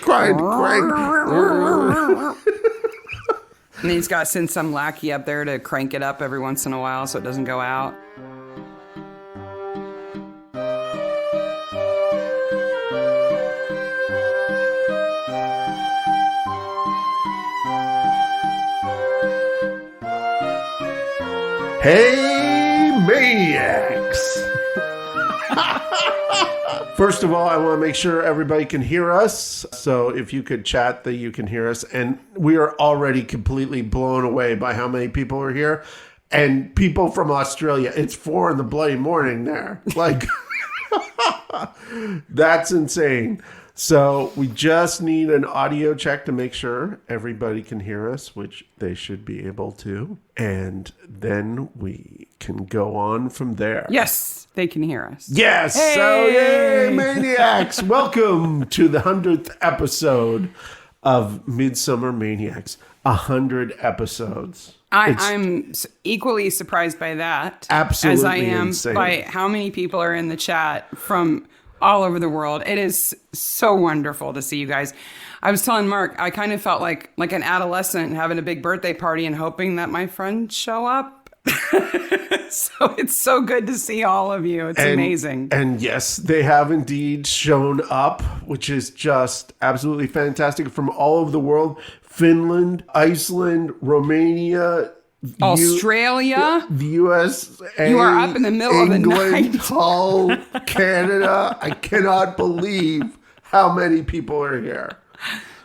grind. And he's got to send some lackey up there to crank it up every once in a while so it doesn't go out. Hey, maniacs! First of all, I want to make sure everybody can hear us. So if you could chat that you can hear us. And we are already completely blown away by how many people are here. And people from Australia, it's 4 in the bloody morning there. Like, that's insane. So we just need an audio check to make sure everybody can hear us, which they should be able to. And then we can go on from there. Yes, they can hear us. Yes. Hey! So, yay, maniacs. Welcome to the 100th episode of Midsomer Maniacs. 100 episodes. I'm equally surprised by that. Absolutely as I am insane. By how many people are in the chat from all over the world. It is so wonderful to see you guys. I was telling Mark, I kind of felt like an adolescent having a big birthday party and hoping that my friends show up. So it's so good to see all of you. It's amazing. And yes, they have indeed shown up, which is just absolutely fantastic, from all over the world. Finland, Iceland, Romania, Australia, the USA, you are up in the middle England, of the night. Hull, Canada. I cannot believe how many people are here.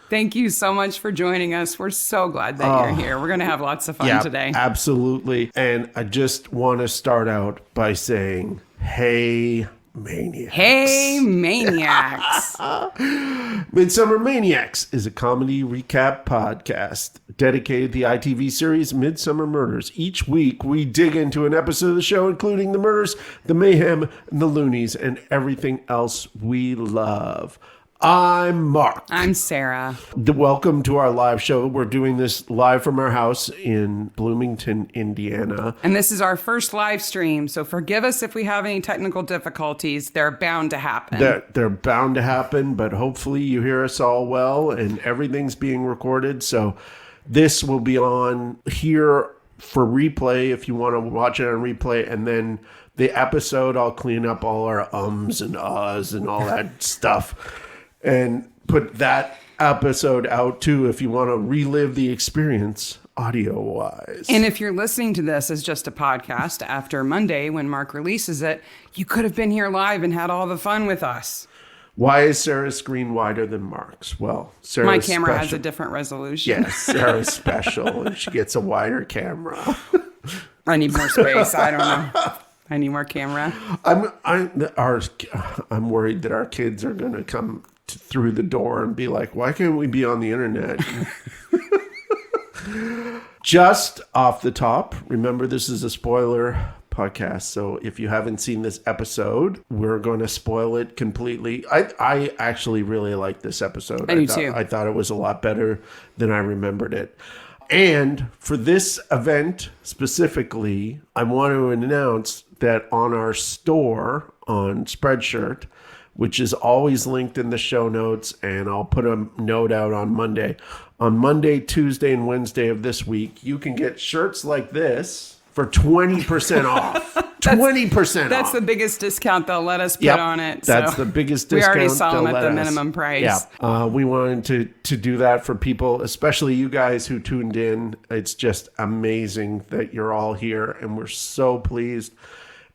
Thank you so much for joining us. We're so glad that you're here. We're going to have lots of fun today. Absolutely. And I just want to start out by saying, hey, maniacs. Hey, maniacs. Midsomer Maniacs is a comedy recap podcast dedicated to the ITV series Midsomer Murders. Each week, we dig into an episode of the show, including the murders, the mayhem, and the loonies, and everything else we love. I'm Mark. I'm Sarah. Welcome to our live show. We're doing this live from our house in Bloomington, Indiana. And this is our first live stream, so forgive us if we have any technical difficulties. They're bound to happen. They're bound to happen, but hopefully you hear us all well, and everything's being recorded. So this will be on here for replay if you want to watch it on replay, and then the episode, I'll clean up all our ums and ahs and all that stuff. And put that episode out, too, if you want to relive the experience audio-wise. And if you're listening to this as just a podcast after Monday when Mark releases it, you could have been here live and had all the fun with us. Why is Sarah's screen wider than Mark's? Well, Sarah's My camera special. has a different resolution. Yes, Sarah's special, and she gets a wider camera. I need more space. I don't know. I need more camera. I'm worried that our kids are going to come through the door and be like, why can't we be on the internet? Just off the top, remember this is a spoiler podcast, so if you haven't seen this episode, we're going to spoil it completely. I actually really like this episode. I do too. I thought it was a lot better than I remembered it. And for this event specifically, I want to announce that on our store on Spreadshirt, which is always linked in the show notes, and I'll put a note out on Monday. On Monday, Tuesday, and Wednesday of this week, you can get shirts like this for 20% off. 20% off. That's the biggest discount they'll let us put on it. That's the biggest discount. We already saw them at the minimum price. Yeah. We wanted to do that for people, especially you guys who tuned in. It's just amazing that you're all here, and we're so pleased.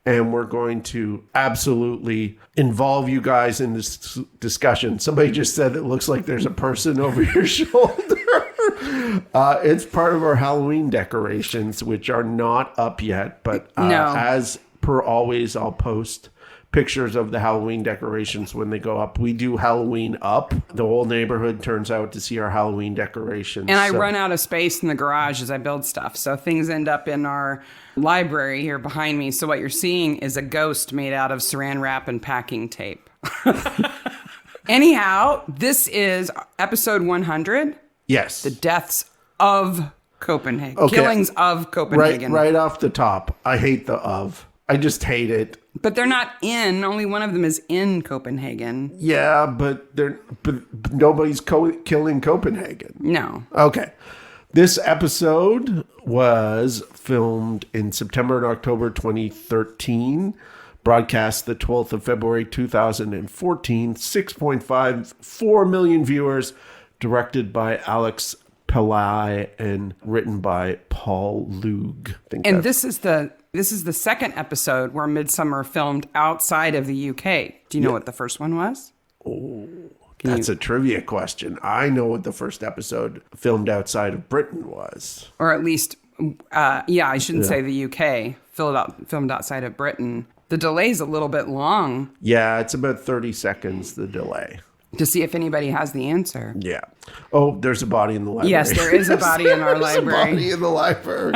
And we're going to absolutely involve you guys in this discussion. Somebody just said it looks like there's a person over your shoulder. It's part of our Halloween decorations, which are not up yet. But as per always, I'll post pictures of the Halloween decorations when they go up. We do Halloween up. The whole neighborhood turns out to see our Halloween decorations. And I run out of space in the garage as I build stuff. So things end up in our library here behind me. So what you're seeing is a ghost made out of saran wrap and packing tape. Anyhow, this is episode 100. Yes. The deaths of Copenhagen. Okay. Killings of Copenhagen. Right off the top, I hate the of. I just hate it. But they're not in. Only one of them is in Copenhagen. Yeah, but nobody's killing Copenhagen. No. Okay. This episode was filmed in September and October 2013, broadcast the 12th of February 2014, 6.54 million viewers, directed by Alex Pillai and written by Paul Lug. And this is the second episode where Midsomer filmed outside of the UK. Do you know what the first one was? Oh, that's a trivia question. I know what the first episode filmed outside of Britain was. Or at least, I shouldn't say the UK, filmed outside of Britain. The delay's a little bit long. Yeah, it's about 30 seconds, the delay. To see if anybody has the answer. Yeah. Oh, there's a body in the library. Yes, there is a body in our library. There's a body in the library.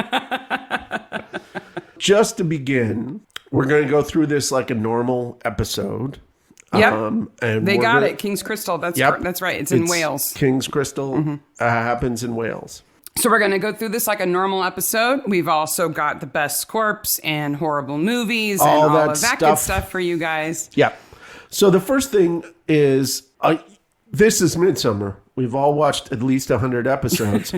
Just to begin, we're going to go through this like a normal episode. Yep. And they got it. King's Crystal. That's right. It's in Wales. King's Crystal happens in Wales. So we're going to go through this like a normal episode. We've also got the best corpse and horrible movies and all of that good stuff for you guys. Yeah. So the first thing is, this is Midsomer. We've all watched at least 100 episodes.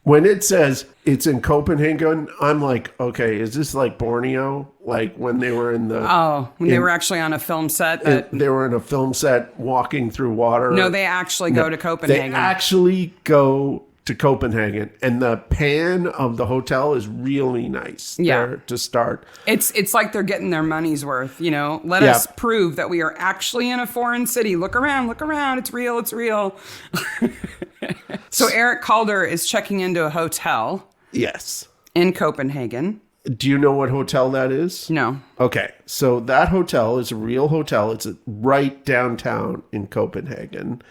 When it says it's in Copenhagen, I'm like, okay, is this like Borneo? Like when they were in the... Oh, when they were actually on a film set. They were in a film set walking through water. No, they actually go to Copenhagen. They actually go to Copenhagen, and the pan of the hotel is really nice there to start. It's like they're getting their money's worth, you know. Let us prove that we are actually in a foreign city. Look around, it's real. So Eric Calder is checking into a hotel. Yes. In Copenhagen. Do you know what hotel that is? No. Okay, so that hotel is a real hotel. It's right downtown in Copenhagen.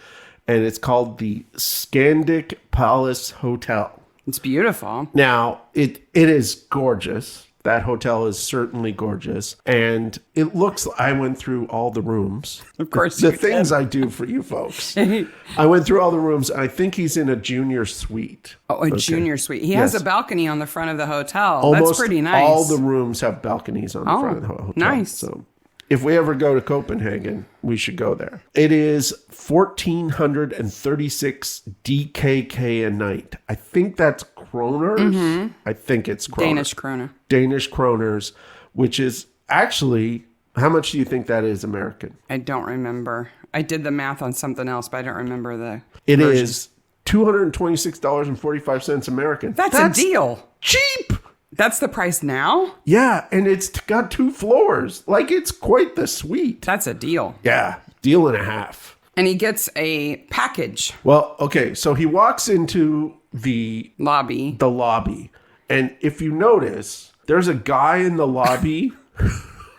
And it's called the Skandick Palace Hotel. It's beautiful. Now, it is gorgeous. That hotel is certainly gorgeous. And it looks, I went through all the rooms. Of course the things I do for you folks. I went through all the rooms. I think he's in a junior suite. Oh, a junior suite. He has a balcony on the front of the hotel. That's pretty nice. All the rooms have balconies on the front of the hotel. Nice. So if we ever go to Copenhagen, we should go there. It is 1,436 DKK a night. I think that's kroners. Mm-hmm. I think it's kroners. Danish kroners, which is actually, how much do you think that is American? I don't remember. I did the math on something else, but I don't remember the It version. is $226.45 American. That's a deal. Cheap. That's the price now? Yeah, and it's got 2 floors. Like, it's quite the suite. That's a deal. Yeah, deal and a half. And he gets a package. Well, okay, so he walks into the lobby. And if you notice, there's a guy in the lobby.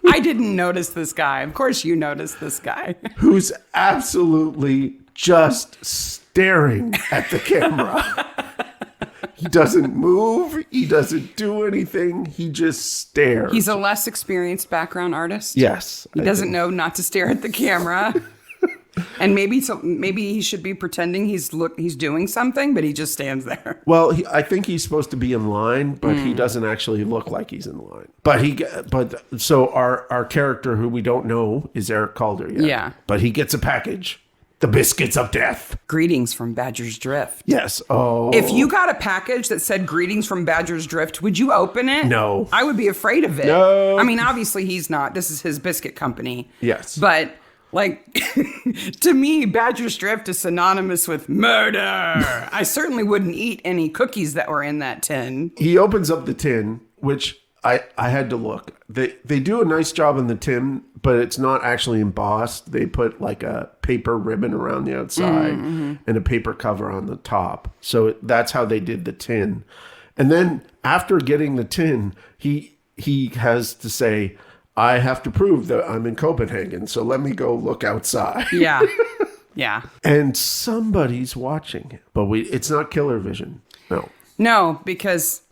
I didn't notice this guy. Of course you noticed this guy. Who's absolutely just staring at the camera. He doesn't move. He doesn't do anything. He just stares. He's a less experienced background artist. Yes. He doesn't know not to stare at the camera. And maybe he should be pretending he's doing something, but he just stands there. Well, I think he's supposed to be in line, but he doesn't actually look like he's in line. So our character, who we don't know, is Eric Calder. Yeah. But he gets a package. The Biscuits of Death. Greetings from Badger's Drift. Yes. Oh. If you got a package that said greetings from Badger's Drift, would you open it? No. I would be afraid of it. No. I mean, obviously he's not. This is his biscuit company. Yes. But, like, to me, Badger's Drift is synonymous with murder. I certainly wouldn't eat any cookies that were in that tin. He opens up the tin, which I had to look. They do a nice job on the tin, but it's not actually embossed. They put like a paper ribbon around the outside and a paper cover on the top. So that's how they did the tin. And then after getting the tin, he has to say, I have to prove that I'm in Copenhagen, so let me go look outside. Yeah. Yeah. And somebody's watching it. But it's not killer vision. No. No, because,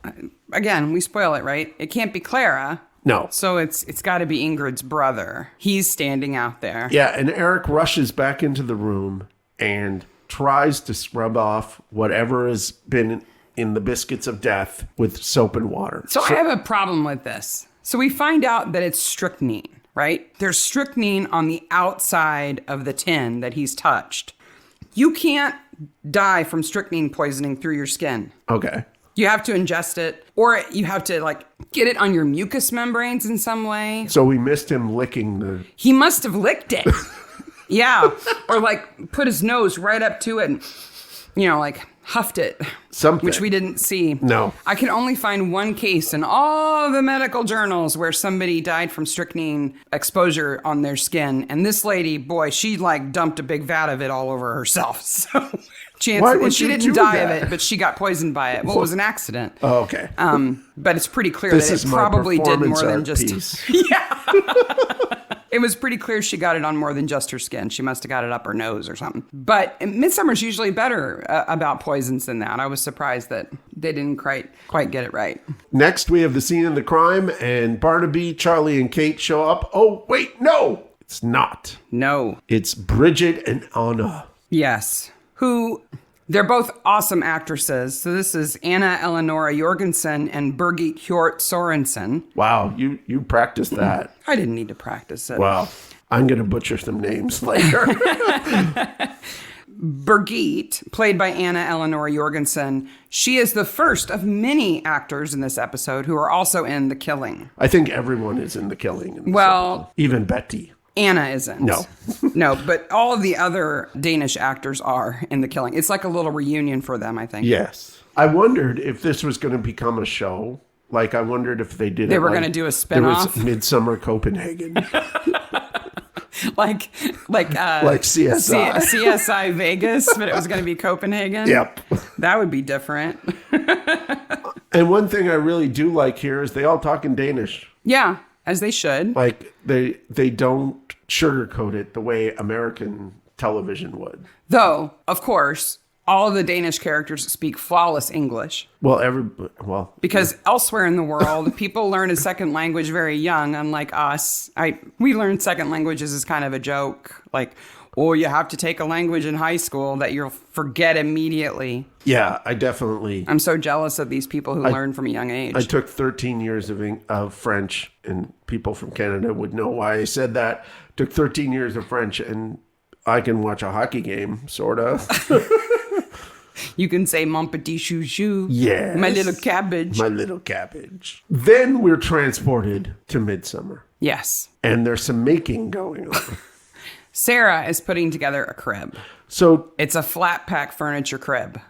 again, we spoil it, right? It can't be Clara. No. So it's got to be Ingrid's brother. He's standing out there. Yeah, and Eric rushes back into the room and tries to scrub off whatever has been in the Biscuits of Death with soap and water. So I have a problem with this. So we find out that it's strychnine, right? There's strychnine on the outside of the tin that he's touched. You can't die from strychnine poisoning through your skin. Okay. You have to ingest it, or you have to like get it on your mucous membranes in some way. So we missed him licking the... He must have licked it. Yeah. Or like put his nose right up to it and, like huffed it. Something. Which we didn't see. No. I can only find one case in all the medical journals where somebody died from strychnine exposure on their skin. And this lady, boy, she like dumped a big vat of it all over herself. So chances, she didn't die of it, but she got poisoned by it. Well, it was an accident. Oh, okay. But it's pretty clear that it probably did more than just... Yeah. It was pretty clear she got it on more than just her skin. She must have got it up her nose or something. But Midsommar's usually better about poisons than that. I was surprised that they didn't quite get it right. Next, we have the scene of the crime, and Barnaby, Charlie, and Kate show up. Oh, wait, no! It's not. No. It's Bridget and Anna. Yes. They're both awesome actresses. So this is Anna Eleonora Jorgensen and Birgit Hjort Sorensen. Wow, you practiced that. I didn't need to practice it. Wow. I'm going to butcher some names later. Birgit, played by Anna Eleonora Jorgensen, she is the first of many actors in this episode who are also in The Killing. I think everyone is in The Killing. In this episode. Even Betty. Anna isn't. No. No, but all of the other Danish actors are in The Killing. It's like a little reunion for them, I think. Yes. I wondered if this was going to become a show. Like, I wondered if they did They were going to do a spinoff. There was Midsomer Copenhagen. like CSI. CSI Vegas, but it was going to be Copenhagen. Yep. That would be different. And one thing I really do like here is they all talk in Danish. Yeah. As they should. Like, they don't sugarcoat it the way American television would. Though, of course, all of the Danish characters speak flawless English. Because elsewhere in the world, people learn a second language very young, unlike us. We learn second languages as kind of a joke. Like, you have to take a language in high school that you'll forget immediately. Yeah, I'm so jealous of these people who learn from a young age. I took 13 years of French, and people from Canada would know why I said that. Took 13 years of French, and I can watch a hockey game, sort of. You can say mon petit chouchou. Yes. My little cabbage. My little cabbage. Then we're transported to Midsomer. Yes. And there's some making going on. Sarah is putting together a crib. So it's a flat pack furniture crib.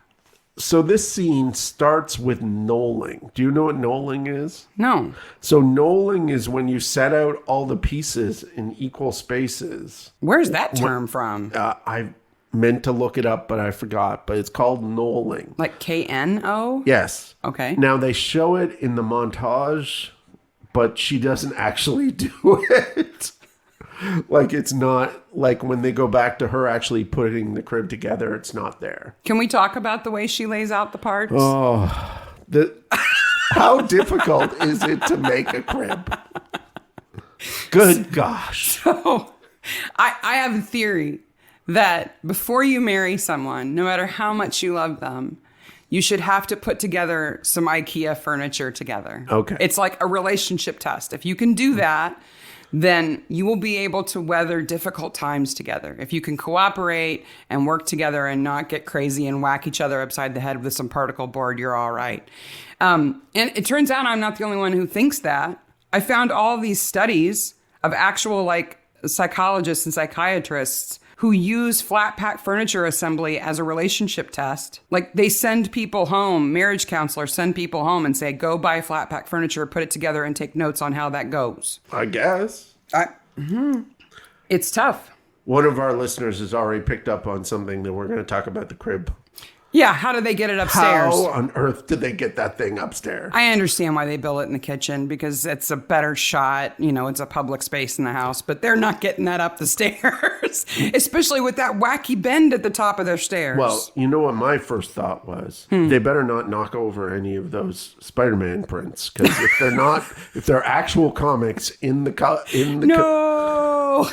So this scene starts with knolling. Do you know what knolling is? No. So knolling is when you set out all the pieces in equal spaces. Where's that term from? I meant to look it up, but I forgot. But it's called knolling. Like K-N-O? Yes. Okay. Now they show it in the montage, but she doesn't actually do it. Like, it's not like when they go back to her actually putting the crib together, it's not there. Can we talk about the way she lays out the parts? Oh, how difficult is it to make a crib? Good gosh. So I have a theory that before you marry someone, no matter how much you love them, you should have to put together some IKEA furniture together. Okay. It's like a relationship test. If you can do that, then you will be able to weather difficult times together. If you can cooperate and work together and not get crazy and whack each other upside the head with some particle board, you're all right. And it turns out I'm not the only one who thinks that. I found all these studies of actual psychologists and psychiatrists who use flat pack furniture assembly as a relationship test. Like, they send people home, marriage counselors send people home and say, go buy flat pack furniture, put it together, and take notes on how that goes. I guess. It's tough. One of our listeners has already picked up on something that we're going to talk about the crib. Yeah, how do they get it upstairs? How on earth did they get that thing upstairs? I understand why they build it in the kitchen, because it's a better shot. It's a public space in the house, but they're not getting that up the stairs, especially with that wacky bend at the top of their stairs. Well, you know what my first thought was? They better not knock over any of those Spider-Man prints, because if they're actual comics No!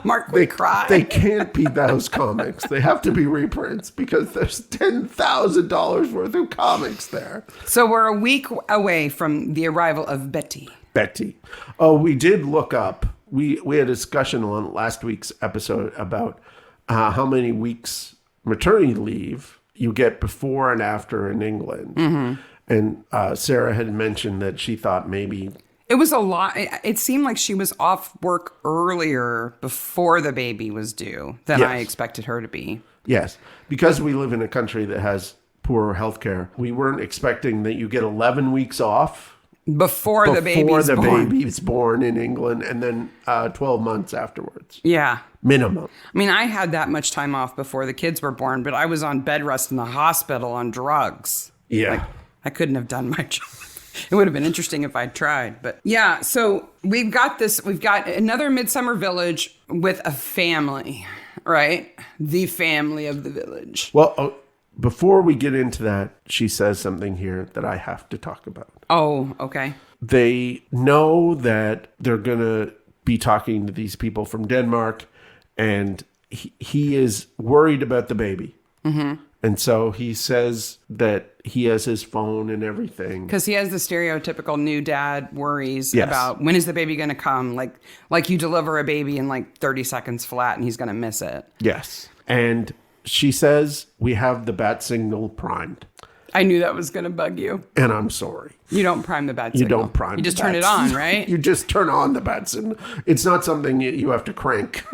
Mark would cry. They can't be those comics. They have to be reprints, because there's $10,000 worth of comics there. So we're a week away from the arrival of Betty. Betty. Oh, we did look up. We had a discussion on last week's episode about how many weeks maternity leave you get before and after in England. Mm-hmm. And Sarah had mentioned that she thought maybe... It was a lot. It seemed like she was off work earlier before the baby was due than I expected her to be. Yes. Because we live in a country that has poor health care, we weren't expecting that you get 11 weeks off before the baby's born in England, and then 12 months afterwards. Yeah. Minimum. I mean, I had that much time off before the kids were born, but I was on bed rest in the hospital on drugs. Yeah. Like, I couldn't have done my job. It would have been interesting if I'd tried. But yeah, so we've got another Midsummer village with a family, right? The family of the village. Well, before we get into that, she says something here that I have to talk about. Oh, okay. They know that they're going to be talking to these people from Denmark, and he is worried about the baby. Mm-hmm. And so he says that he has his phone and everything. Because he has the stereotypical new dad worries about when is the baby going to come? Like you deliver a baby in like 30 seconds flat and he's going to miss it. Yes. And she says, we have the bat signal primed. I knew that was going to bug you. And I'm sorry. You don't prime the bat signal. You don't prime You just the turn bat it on, right? You just turn on the bat signal. It's not something you have to crank.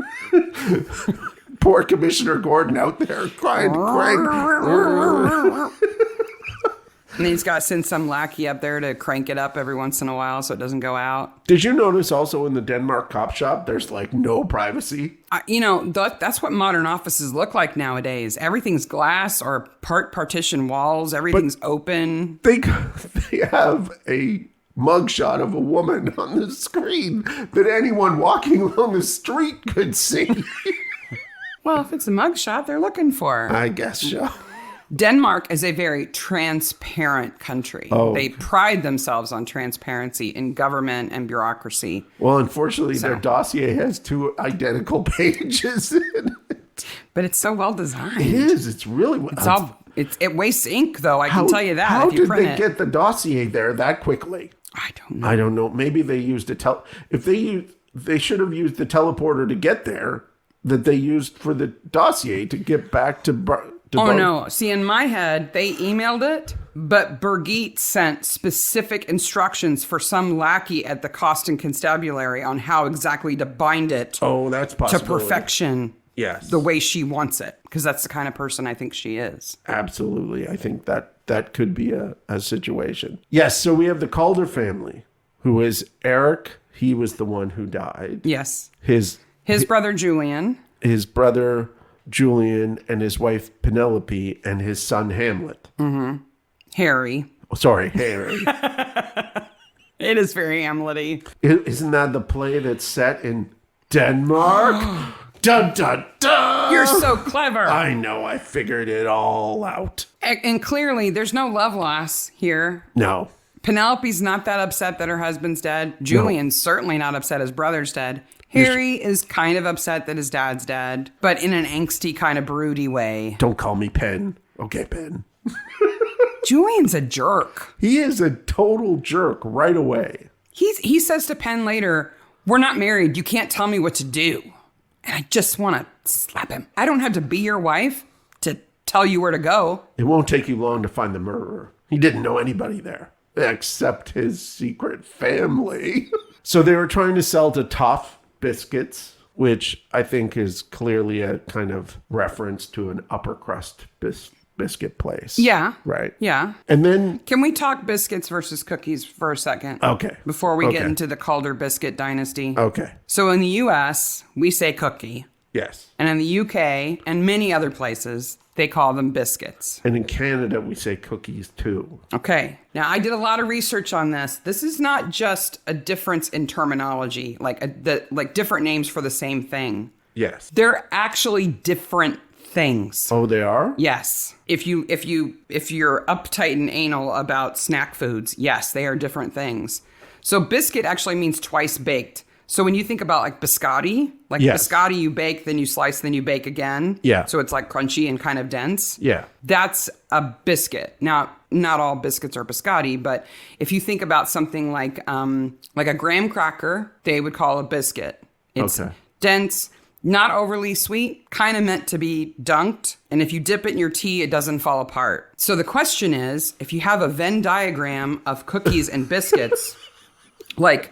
Poor Commissioner Gordon out there crying. And he's got to send some lackey up there to crank it up every once in a while so it doesn't go out. Did you notice also in the Denmark cop shop, there's like no privacy? That's what modern offices look like nowadays. Everything's glass or partition walls. Everything's open. They have a mugshot of a woman on the screen that anyone walking along the street could see. Well, if it's a mugshot, they're looking for. I guess so. Denmark is a very transparent country. Oh. They pride themselves on transparency in government and bureaucracy. Well, unfortunately, their dossier has 2 identical pages in it. But it's so well designed. It is. It's really... It wastes ink, though. I can tell you that. How if you did they get the dossier there that quickly? I don't know. Maybe they used they should have used the teleporter to get there that they used for the dossier to get back to no. See, in my head, they emailed it, but Birgit sent specific instructions for some lackey at the Cost and Constabulary on how exactly to bind it that's possible. To perfection. Yes. The way she wants it, because that's the kind of person I think she is. Absolutely. I think that could be a situation. Yes, so we have the Calder family, who is Eric. He was the one who died. Yes. His brother Julian. His brother Julian and his wife Penelope and his son Hamlet. Mm-hmm. Harry. Oh, sorry, Harry. It is very Hamlet-y. Isn't that the play that's set in Denmark? Dun, dun, dun! You're so clever. I know. I figured it all out. And clearly, there's no love loss here. No. Penelope's not that upset that her husband's dead. Julian's certainly not upset his brother's dead. Harry is kind of upset that his dad's dead, but in an angsty kind of broody way. Don't call me Pen. Okay, Pen. Julian's a jerk. He is a total jerk right away. He says to Penn later, "We're not married. You can't tell me what to do." And I just want to slap him. I don't have to be your wife to tell you where to go. It won't take you long to find the murderer. He didn't know anybody there except his secret family. So they were trying to sell to Toff Biscuits, which I think is clearly a kind of reference to an upper crust biscuit place. Yeah. Right. Yeah. And then... Can we talk biscuits versus cookies for a second? Okay. Before we get into the Calder biscuit dynasty. Okay. So in the U.S., we say cookie. Yes. And in the U.K. and many other places, they call them biscuits. And in Canada, we say cookies too. Okay. Now, I did a lot of research on this. This is not just a difference in terminology, like different names for the same thing. Yes. They're actually different things. Oh, they are? Yes. If you're uptight and anal about snack foods, yes, they are different things. So biscuit actually means twice baked. So when you think about like biscotti, Like Yes. biscotti, you bake, then you slice, then you bake again. Yeah. So it's like crunchy and kind of dense. Yeah. That's a biscuit. Now, not all biscuits are biscotti, but if you think about something like a graham cracker, they would call a biscuit. It's dense, not overly sweet, kind of meant to be dunked. And if you dip it in your tea, it doesn't fall apart. So the question is, if you have a Venn diagram of cookies and biscuits, like,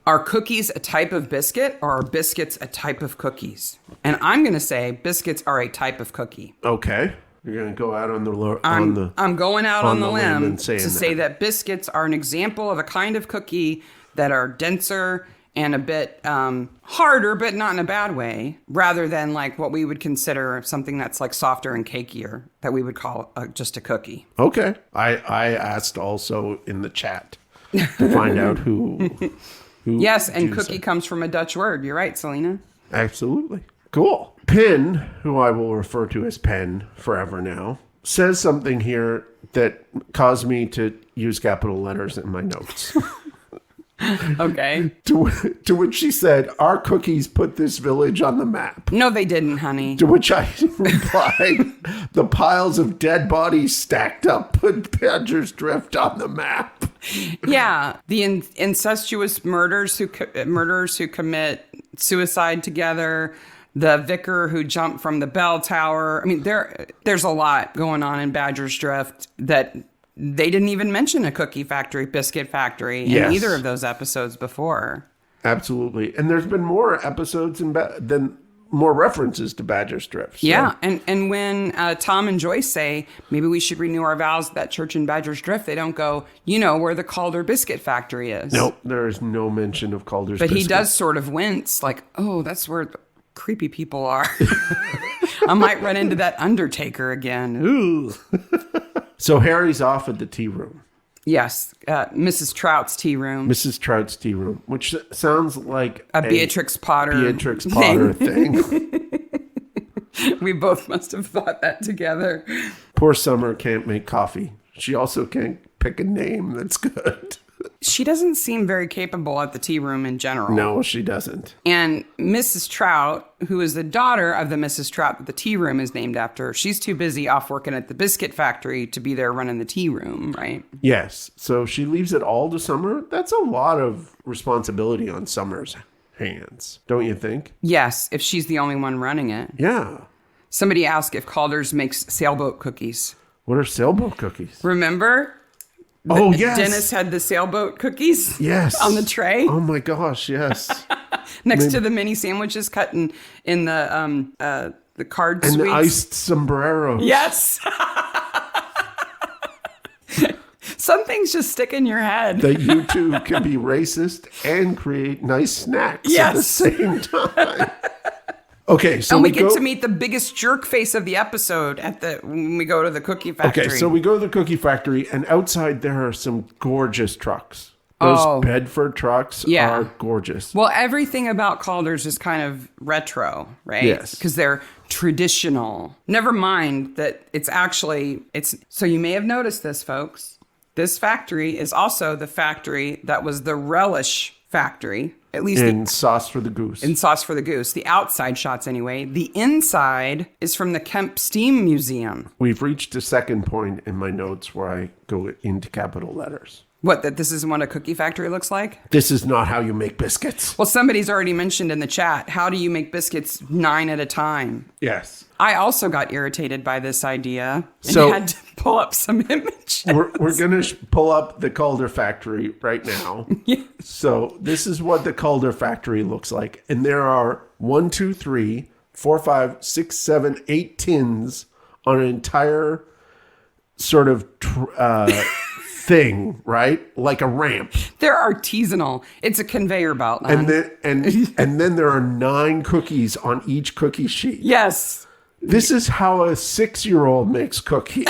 are cookies a type of biscuit or are biscuits a type of cookies? And I'm going to say biscuits are a type of cookie. Okay. You're going to go out on the I'm going out on the limb and to say that biscuits are an example of a kind of cookie that are denser and a bit harder, but not in a bad way, rather than like what we would consider something that's like softer and cakier that we would call just a cookie. Okay. I asked also in the chat to find out who yes, and cookie comes from a Dutch word. You're right, Selena. Absolutely. Cool. Penn, who I will refer to as Penn forever now, says something here that caused me to use capital letters in my notes. Okay. To which she said, our cookies put this village on the map. No, they didn't, honey. To which I replied, the piles of dead bodies stacked up put Badger's Drift on the map. Yeah, the incestuous murderers who commit suicide together, the vicar who jumped from the bell tower. I mean, there's a lot going on in Badger's Drift that they didn't even mention a cookie factory, biscuit factory in either of those episodes before. Absolutely. And there's been more episodes than more references to Badger's Drift. So. Yeah. And when Tom and Joyce say, maybe we should renew our vows at that church in Badger's Drift, they don't go, where the Calder Biscuit Factory is. Nope. There is no mention of Calder's But Biscuit. he does sort of wince like, oh, that's where the creepy people are. I might run into that Undertaker again. Ooh. So Harry's off at the tea room. Yes, Mrs. Trout's tea room. Mrs. Trout's tea room, which sounds like a Beatrix Potter thing. We both must have thought that together. Poor Summer can't make coffee. She also can't pick a name that's good. She doesn't seem very capable at the tea room in general. No, she doesn't. And Mrs. Trout, who is the daughter of the Mrs. Trout that the tea room is named after, she's too busy off working at the biscuit factory to be there running the tea room, right? Yes. So she leaves it all to Summer. That's a lot of responsibility on Summer's hands, don't you think? Yes, if she's the only one running it. Yeah. Somebody asked if Calder's makes sailboat cookies. What are sailboat cookies? Remember? Yes. Dennis had the sailboat cookies on the tray. Oh, my gosh, yes. Next to the mini sandwiches cut in the card and sweets. the iced sombreros. Yes. Some things just stick in your head. That you two can be racist and create nice snacks at the same time. Okay, so we get to meet the biggest jerk face of the episode when we go to the cookie factory. Okay, so we go to the cookie factory, and outside there are some gorgeous trucks. Those Bedford trucks are gorgeous. Well, everything about Calder's is kind of retro, right? Yes. Because they're traditional. Never mind that it's so you may have noticed this, folks. This factory is also the factory that was the relish factory. At least in Sauce for the Goose. In Sauce for the Goose. The outside shots, anyway. The inside is from the Kemp Steam Museum. We've reached a second point in my notes where I go into capital letters. What, that this isn't what a cookie factory looks like? This is not how you make biscuits. Well, somebody's already mentioned in the chat, how do you make biscuits 9 at a time? Yes. I also got irritated by this idea and had to pull up some images. We're going to pull up the Calder Factory right now. Yes. So this is what the Calder Factory looks like. And there are 1, 2, 3, 4, 5, 6, 7, 8 tins on an entire sort of thing, right? Like a ramp. They're artisanal. It's a conveyor belt. And then there are 9 cookies on each cookie sheet. Yes. This is how a 6-year-old makes cookies.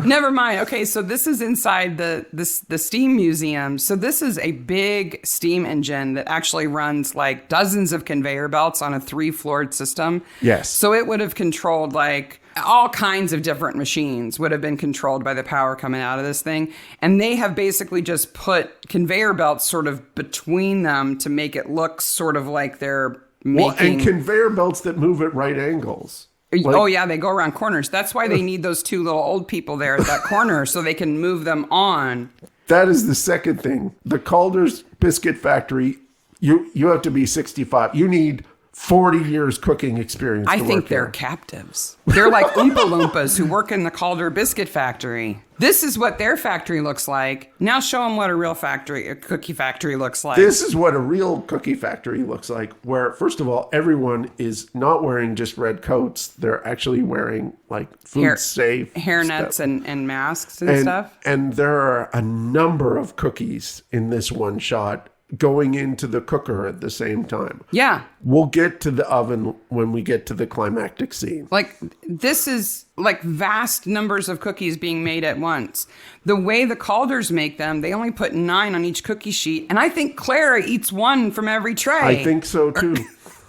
Never mind. Okay, so this is inside the steam museum. So this is a big steam engine that actually runs like dozens of conveyor belts on a 3-floored system. Yes. So it would have controlled like all kinds of different machines would have been controlled by the power coming out of this thing. And they have basically just put conveyor belts sort of between them to make it look sort of like they're Well, making. and conveyor belts that move at right angles. Oh, yeah, they go around corners. That's why they need those two little old people there at that corner so they can move them on. That is the second thing. The Calder's Biscuit Factory, you have to be 65. You need 40 years cooking experience. I think they're captives. They're like Oompa Loompas who work in the Calder Biscuit Factory. This is what their factory looks like. Now show them what a real factory, a cookie factory looks like. This is what a real cookie factory looks like, where, first of all, everyone is not wearing just red coats. They're actually wearing, like, food-safe hairnets and masks and stuff. And there are a number of cookies in this one shot going into the cooker at the same time. Yeah. We'll get to the oven when we get to the climactic scene. Like, this is like vast numbers of cookies being made at once. The way the Calders make them, they only put 9 on each cookie sheet. And I think Clara eats 1 from every tray. I think so, too.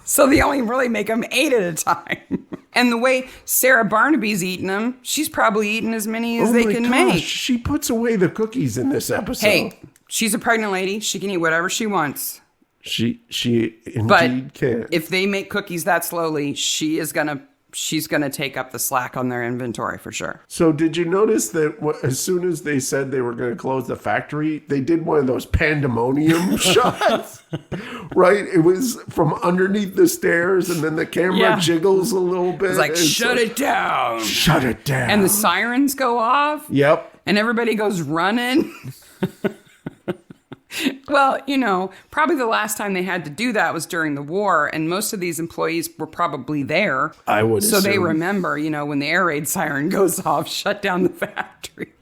So they only really make them 8 at a time. And the way Sarah Barnaby's eating them, she's probably eating as many as they can make. She puts away the cookies in this episode. Hey, she's a pregnant lady. She can eat whatever she wants. She indeed can. If they make cookies that slowly, she's gonna take up the slack on their inventory for sure. So did you notice that as soon as they said they were going to close the factory, they did one of those pandemonium shots, right? It was from underneath the stairs, and then the camera jiggles a little bit. It's like, shut it down. Shut it down. And the sirens go off. Yep. And everybody goes running. Well, probably the last time they had to do that was during the war, and most of these employees were probably there. I would assume. So they remember, when the air raid siren goes off, shut down the factory.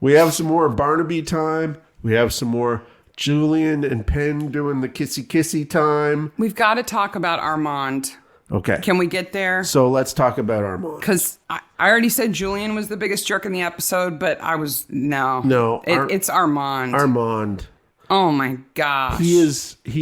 We have some more Barnaby time. We have some more Julian and Penn doing the kissy time. We've got to talk about Armand. Okay. Can we get there? So let's talk about Armand. Because I already said Julian was the biggest jerk in the episode, but No. It's Armand. Armand. Oh my gosh. He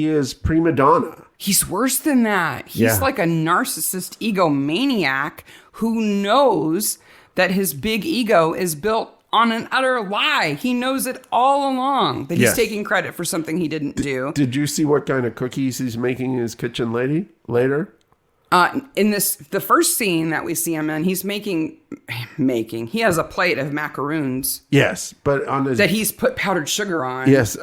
is prima donna. He's worse than that. He's like a narcissist egomaniac who knows that his big ego is built on an utter lie. He knows it all along, that he's taking credit for something he didn't do. Did you see what kind of cookies he's making in his kitchen later? In the first scene that we see him in, he's making, he has a plate of macaroons. Yes, but that he's put powdered sugar on. Yes,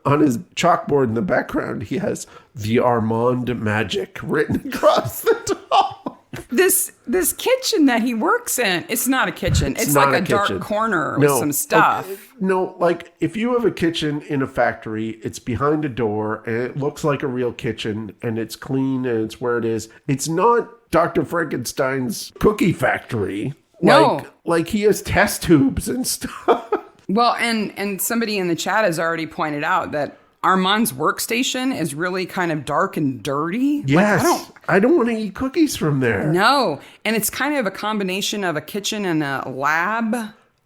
on his chalkboard in the background, he has the Armand magic written across the top. This kitchen that he works in, it's not a kitchen. It's like a dark corner with some stuff. Okay. No, like if you have a kitchen in a factory, it's behind a door and it looks like a real kitchen and it's clean and it's where it is. It's not Dr. Frankenstein's cookie factory. No. Like he has test tubes and stuff. Well, and somebody in the chat has already pointed out that Armand's workstation is really kind of dark and dirty. Yes. I don't want to eat cookies from there. No. And it's kind of a combination of a kitchen and a lab.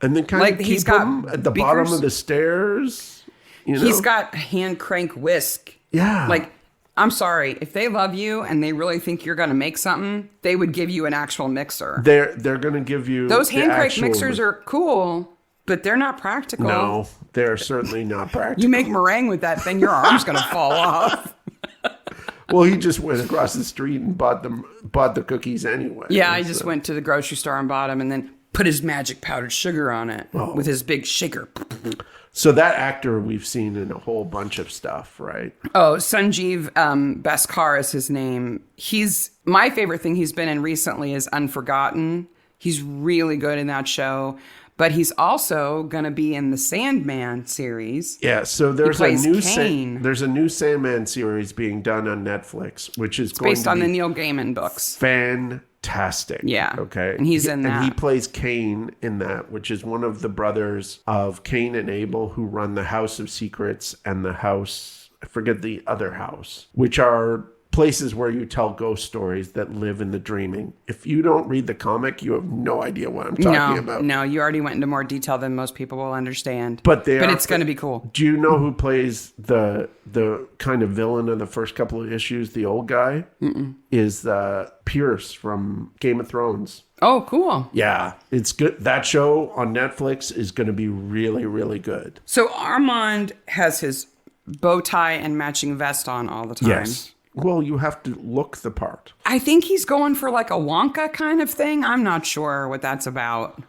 And then kind of keep them at the bottom of the stairs. He's got hand crank whisk. Yeah. Like, I'm sorry. If they love you and they really think you're going to make something, they would give you an actual mixer. They're going to give you those hand crank mixers are cool. But they're not practical. No, they're certainly not practical. You make meringue with that thing, your arm's going to fall off. Well, he just went across the street and bought the cookies anyway. Yeah, I just went to the grocery store and bought them and then put his magic powdered sugar on it with his big shaker. So that actor we've seen in a whole bunch of stuff, right? Oh, Sanjeev Bhaskar is his name. My favorite thing he's been in recently is Unforgotten. He's really good in that show. But he's also going to be in the Sandman series. Yeah, so there's a new Kane. There's a new Sandman series being done on Netflix, which is based on the Neil Gaiman books. Fantastic. Yeah. Okay. And he's in that. And he plays Cain in that, which is one of the brothers of Cain and Abel who run the House of Secrets and the house, I forget the other house, which are places where you tell ghost stories that live in the dreaming. If you don't read the comic, you have no idea what I'm talking about. No, you already went into more detail than most people will understand. But it's going to be cool. Do you know who plays the kind of villain of the first couple of issues? The old guy is Pierce from Game of Thrones. Oh, cool. Yeah, it's good. That show on Netflix is going to be really, really good. So Armand has his bow tie and matching vest on all the time. Yes. Well, you have to look the part. I think he's going for like a Wonka kind of thing. I'm not sure what that's about.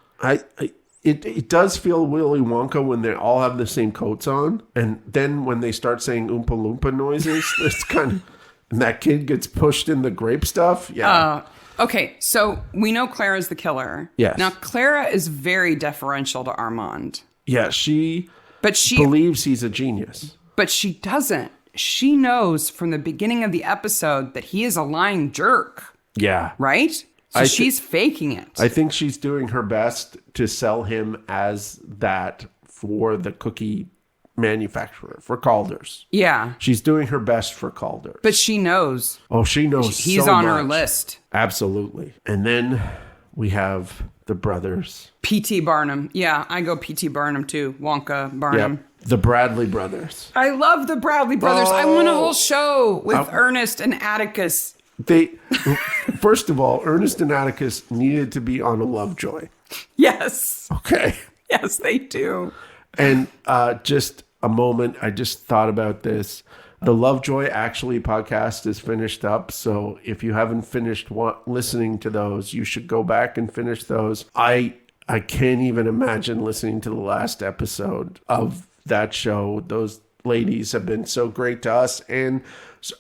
It does feel Willy Wonka when they all have the same coats on. And then when they start saying Oompa Loompa noises, it's kind of... And that kid gets pushed in the grape stuff. Yeah. Okay, so we know Clara's the killer. Yes. Now, Clara is very deferential to Armand. Yeah, she believes he's a genius. But she doesn't. She knows from the beginning of the episode that he is a lying jerk. Yeah. Right? So she's faking it. I think she's doing her best to sell him as that for the cookie manufacturer, for Calder's. Yeah. She's doing her best for Calder. But she knows. Oh, she knows he's so on much. her list. Absolutely. And then we have the brothers. P.T. Barnum. Yeah, I go P.T. Barnum too. Wonka Barnum. Yep. The Bradley brothers. I love the Bradley brothers. I want a whole show with Ernest and Atticus. First of all, Ernest and Atticus needed to be on a Lovejoy. Yes. Okay. Yes, they do. And just a moment, I just thought about this. The Lovejoy Actually podcast is finished up. So if you haven't finished listening to those, you should go back and finish those. I can't even imagine listening to the last episode of that show. Those ladies have been so great to us and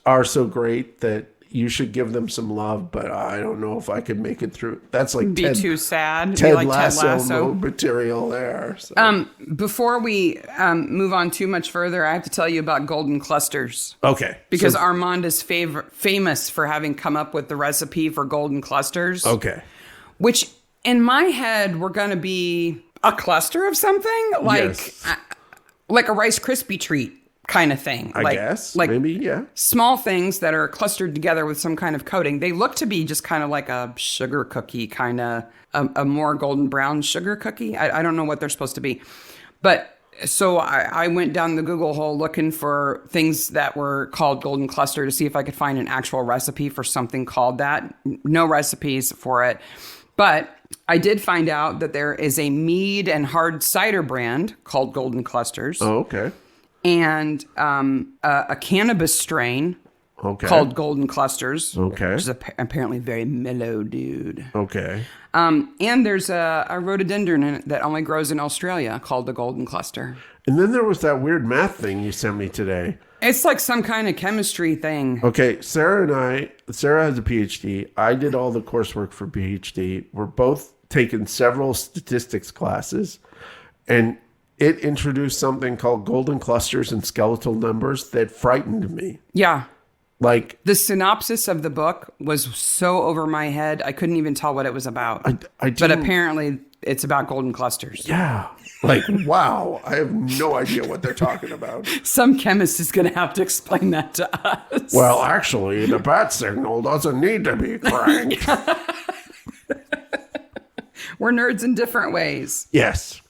are so great that you should give them some love, but I don't know if I could make it through. That's like too sad. Ted like Lasso material there. So. Before we move on too much further, I have to tell you about golden clusters. Okay. Because Armand is famous for having come up with the recipe for golden clusters. Okay. Which in my head were going to be a cluster of something like a Rice Krispie treat kind of thing. I guess. Maybe, yeah. Small things that are clustered together with some kind of coating. They look to be just kind of like a sugar cookie, kind of a more golden brown sugar cookie. I don't know what they're supposed to be. But so I went down the Google hole looking for things that were called golden cluster to see if I could find an actual recipe for something called that. No recipes for it. But I did find out that there is a mead and hard cider brand called Golden Clusters. Oh, okay. And a cannabis strain called Golden Clusters. Okay. Which is apparently very mellow, dude. Okay. And there's a rhododendron that only grows in Australia called the Golden Cluster. And then there was that weird math thing you sent me today. It's like some kind of chemistry thing. Okay, Sarah has a PhD. I did all the coursework for PhD. We're both taking several statistics classes. And it introduced something called golden clusters and skeletal numbers that frightened me. Yeah. Like the synopsis of the book was so over my head, I couldn't even tell what it was about. But apparently it's about golden clusters. Yeah. Like, wow, I have no idea what they're talking about. Some chemist is going to have to explain that to us. Well, actually, the bat signal doesn't need to be cranked. We're nerds in different ways. Yes.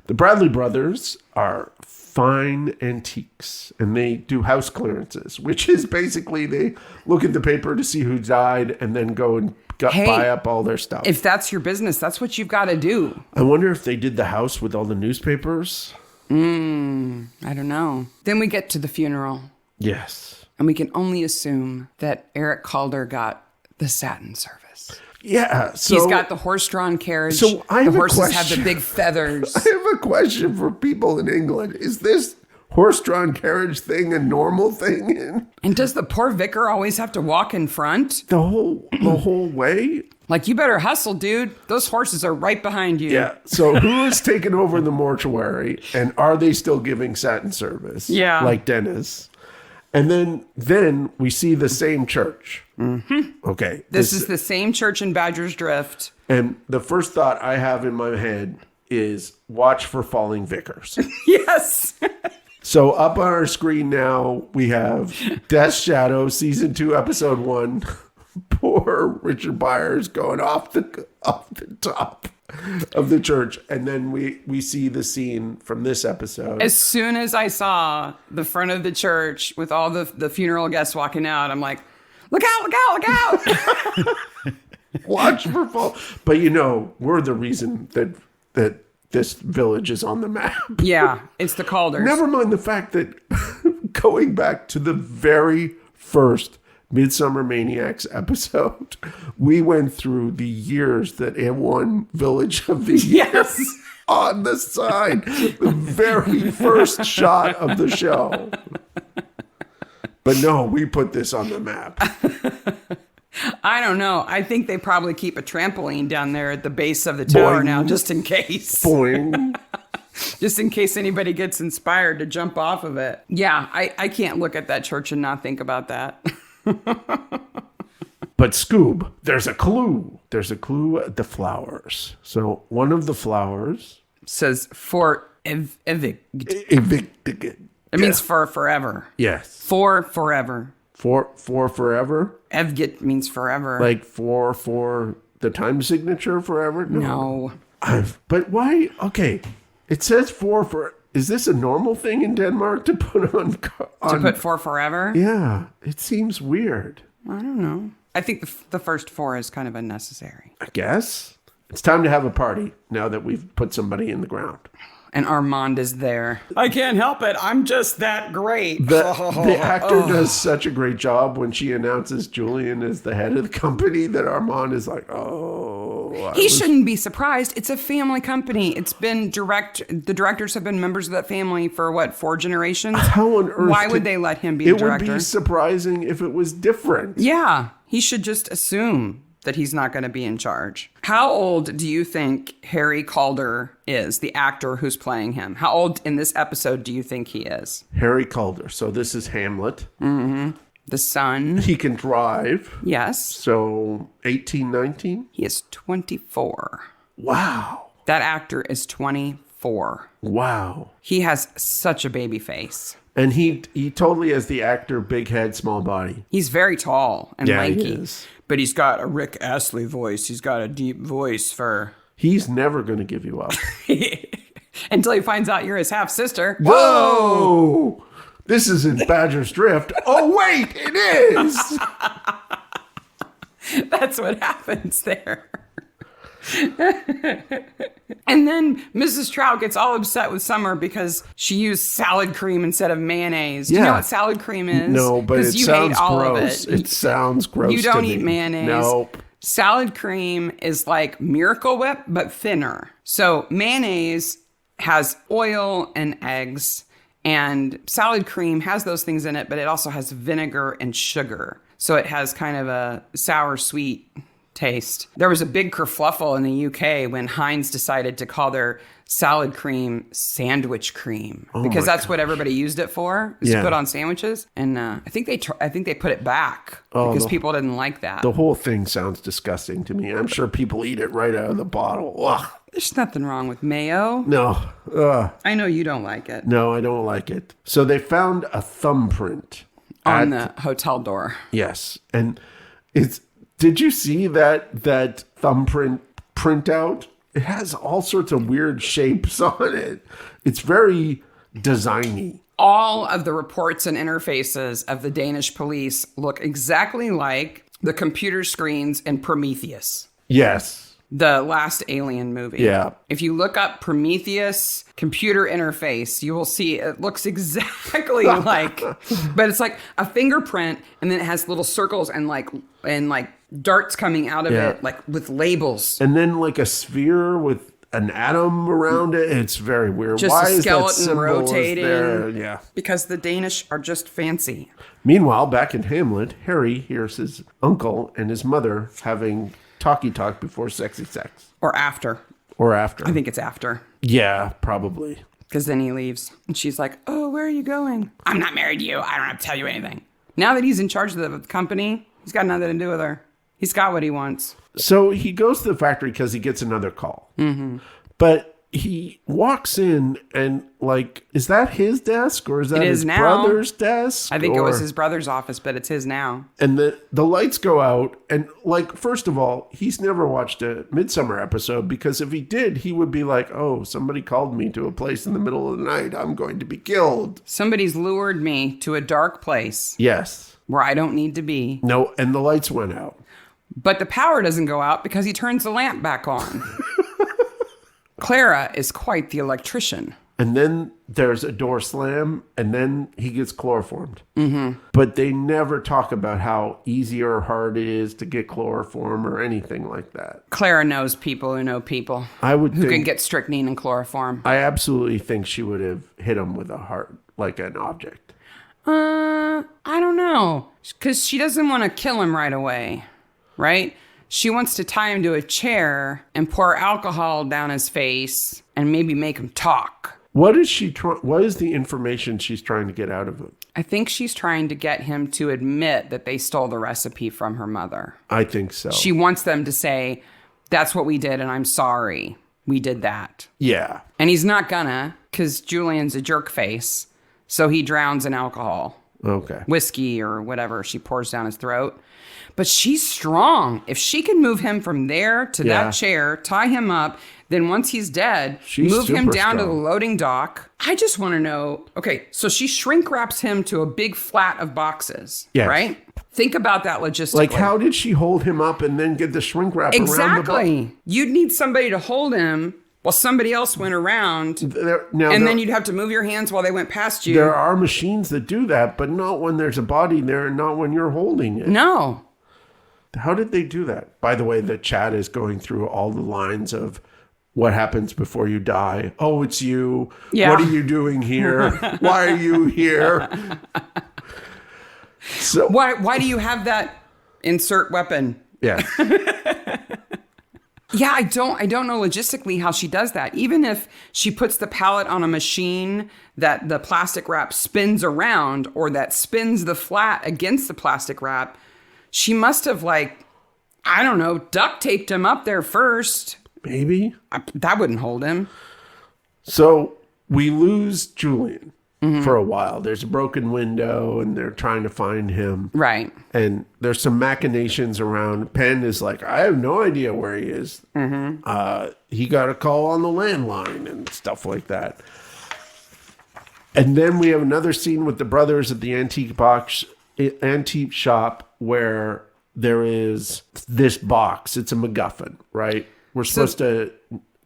The Bradley brothers are fine antiques, and they do house clearances, which is basically they look at the paper to see who died and then go and buy up all their stuff. If that's your business, that's what you've got to do. I wonder if they did the house with all the newspapers. I don't know. Then we get to the funeral. Yes. And we can only assume that Eric Calder got the satin service. Yeah. So he's got the horse-drawn carriage. So I have the horses a question. have the big feathers. I have a question for people in England. Is this horse-drawn carriage thing a normal thing? And does the poor vicar always have to walk in front? The whole way? Like, you better hustle, dude. Those horses are right behind you. Yeah. So who is taking over the mortuary, and are they still giving satin service? Yeah. Like Dennis. And then we see the same church. Mm-hmm. Okay. This is the same church in Badger's Drift. And the first thought I have in my head is watch for falling vicars. Yes. So up on our screen now, we have Death Shadow, Season 2, Episode 1. Poor Richard Byers going off the top of the church. And then we see the scene from this episode. As soon as I saw the front of the church with all the funeral guests walking out, I'm like, look out, look out, look out. Watch for fall. But we're the reason that this village is on the map. Yeah, it's the Calders. Never mind the fact that going back to the very first Midsomer Maniacs episode, we went through the years that it won Village of the Year Yes. on the side. The very first shot of the show. But no, we put this on the map. I don't know. I think they probably keep a trampoline down there at the base of the tower Boing. now, just in case. Boing. Just in case anybody gets inspired to jump off of it. Yeah, I can't look at that church and not think about that. But Scoob, there's a clue. There's a clue at the flowers. So one of the flowers Says for evicted. evicted. It means for forever. Yes. For forever. For forever? Evgit means forever. Like for the time signature forever? No. But why? Okay. It says for. Is this a normal thing in Denmark to put on? To put for forever? Yeah. It seems weird. I don't know. I think the first four is kind of unnecessary. I guess. It's time to have a party now that we've put somebody in the ground. And Armand is there. I can't help it. I'm just that great. The actor does such a great job when she announces Julian as the head of the company that Armand is like, oh. He shouldn't be surprised. It's a family company. It's been the directors have been members of that family for what, 4 generations? How on earth? Why would they let him be the director? It would be surprising if it was different. Yeah, he should just assume that he's not going to be in charge. How old do you think Harry Calder is, the actor who's playing him? How old in this episode do you think he is? Harry Calder. So this is Hamlet. Mm-hmm. The son. He can drive. Yes. So 18, 19? He is 24. Wow. That actor is 24. Wow. He has such a baby face. And he totally has the actor, big head, small body. He's very tall and lanky. He is. But he's got a Rick Astley voice. He's got a deep voice for... He's never going to give you up. Until he finds out you're his half-sister. Whoa! This isn't Badger's Drift. Oh, wait, it is! That's what happens there. And then Mrs. Trout gets all upset with Summer because she used salad cream instead of mayonnaise. Do you know what salad cream is? No, but it you sounds hate all gross. of it. It sounds gross. You don't to eat me. mayonnaise. Nope. Salad cream is like Miracle Whip, but thinner. So mayonnaise has oil and eggs, and salad cream has those things in it, but it also has vinegar and sugar. So it has kind of a sour, sweet taste. There was a big kerfluffle in the UK when Heinz decided to call their salad cream sandwich cream because that's what everybody used it for, is to put on sandwiches. And I think they put it back because people didn't like that. The whole thing sounds disgusting to me. I'm sure people eat it right out of the bottle. Ugh. There's nothing wrong with mayo. No. I know you don't like it. No, I don't like it. So they found a thumbprint on the hotel door. Yes. And did you see that thumbprint printout? It has all sorts of weird shapes on it. It's very designy. All of the reports and interfaces of the Danish police look exactly like the computer screens in Prometheus. Yes. The last Alien movie. Yeah. Up Prometheus computer interface, you will see it looks exactly like, but it's like a fingerprint, and then it has little circles and like darts coming out of it, like with labels. And then like a sphere with an atom around it. It's very weird. Just Why a skeleton is that symbol rotating. there? Yeah. Because the Danish are just fancy. Meanwhile, back in Hamlet, Harry hears his uncle and his mother having talkie talk before sexy sex. Or after. I think it's after. Yeah, probably. Because then he leaves. And she's like, oh, where are you going? I'm not married to you. I don't have to tell you anything. Now that he's in charge of the company, he's got nothing to do with her. He's got what he wants. So he goes to the factory because he gets another call. Mm-hmm. But he walks in and like, is that his desk or is that his brother's desk? I think it was his brother's office, but it's his now. And the lights go out. And like, first of all, he's never watched a Midsomer episode because if he did, he would be like, oh, somebody called me to a place in the middle of the night. I'm going to be killed. Somebody's lured me to a dark place. Yes. Where I don't need to be. No, and the lights went out. But the power doesn't go out because he turns the lamp back on. Clara is quite the electrician. and then there's a door slam, and then he gets chloroformed. Mm-hmm. But they never talk about how easy or hard it is to get chloroform or anything like that. Clara knows people who know people Who can get strychnine and chloroform. I absolutely think she would have hit him with a heart, like an object. I don't know. Because she doesn't want to kill him right away, right? She wants to tie him to a chair and pour alcohol down his face and maybe make him talk. What is the information she's trying to get out of him? I think she's trying to get him to admit that they stole the recipe from her mother. I think so. She wants them to say, that's what we did and I'm sorry. We did that. Yeah. And he's not gonna, because Julian's a jerk face. So he drowns in alcohol. Okay. Whiskey or whatever she pours down his throat. But she's strong. If she can move him from there to that chair, tie him up, then once he's dead, move him down to the loading dock. I just want to know, okay, so she shrink wraps him to a big flat of boxes, right? Think about that logistically. Like, how did she hold him up and then get the shrink wrap around the box? Exactly. You'd need somebody to hold him while somebody else went around, and then you'd have to move your hands while they went past you. There are machines that do that, but not when there's a body there and not when you're holding it. No. How did they do that? By the way, the chat is going through all the lines of what happens before you die. Oh, it's you. Yeah. What are you doing here? Why are you here? So why do you have that insert weapon? Yeah. Yeah, I don't know logistically how she does that. Even if she puts the pallet on a machine that the plastic wrap spins around or that spins the flat against the plastic wrap, she must have, like, I don't know, duct taped him up there first. Maybe. That wouldn't hold him. So we lose Julian for a while. There's a broken window and they're trying to find him. Right. And there's some machinations around. Penn is like, I have no idea where he is. He got a call on the landline and stuff like that. And then we have another scene with the brothers at the antique shop where there is this box. It's a MacGuffin, right? We're supposed to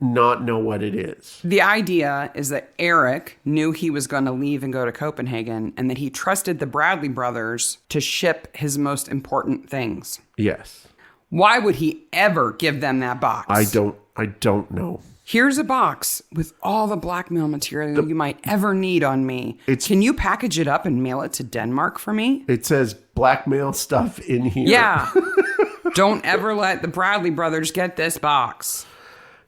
not know what it is. The idea is that Eric knew he was going to leave and go to Copenhagen and that he trusted the Bradley brothers to ship his most important things. Yes. Why would he ever give them that box? I don't know. Here's a box with all the blackmail material you might ever need on me. Can you package it up and mail it to Denmark for me? It says blackmail stuff in here. Yeah. Don't ever let the Bradley brothers get this box.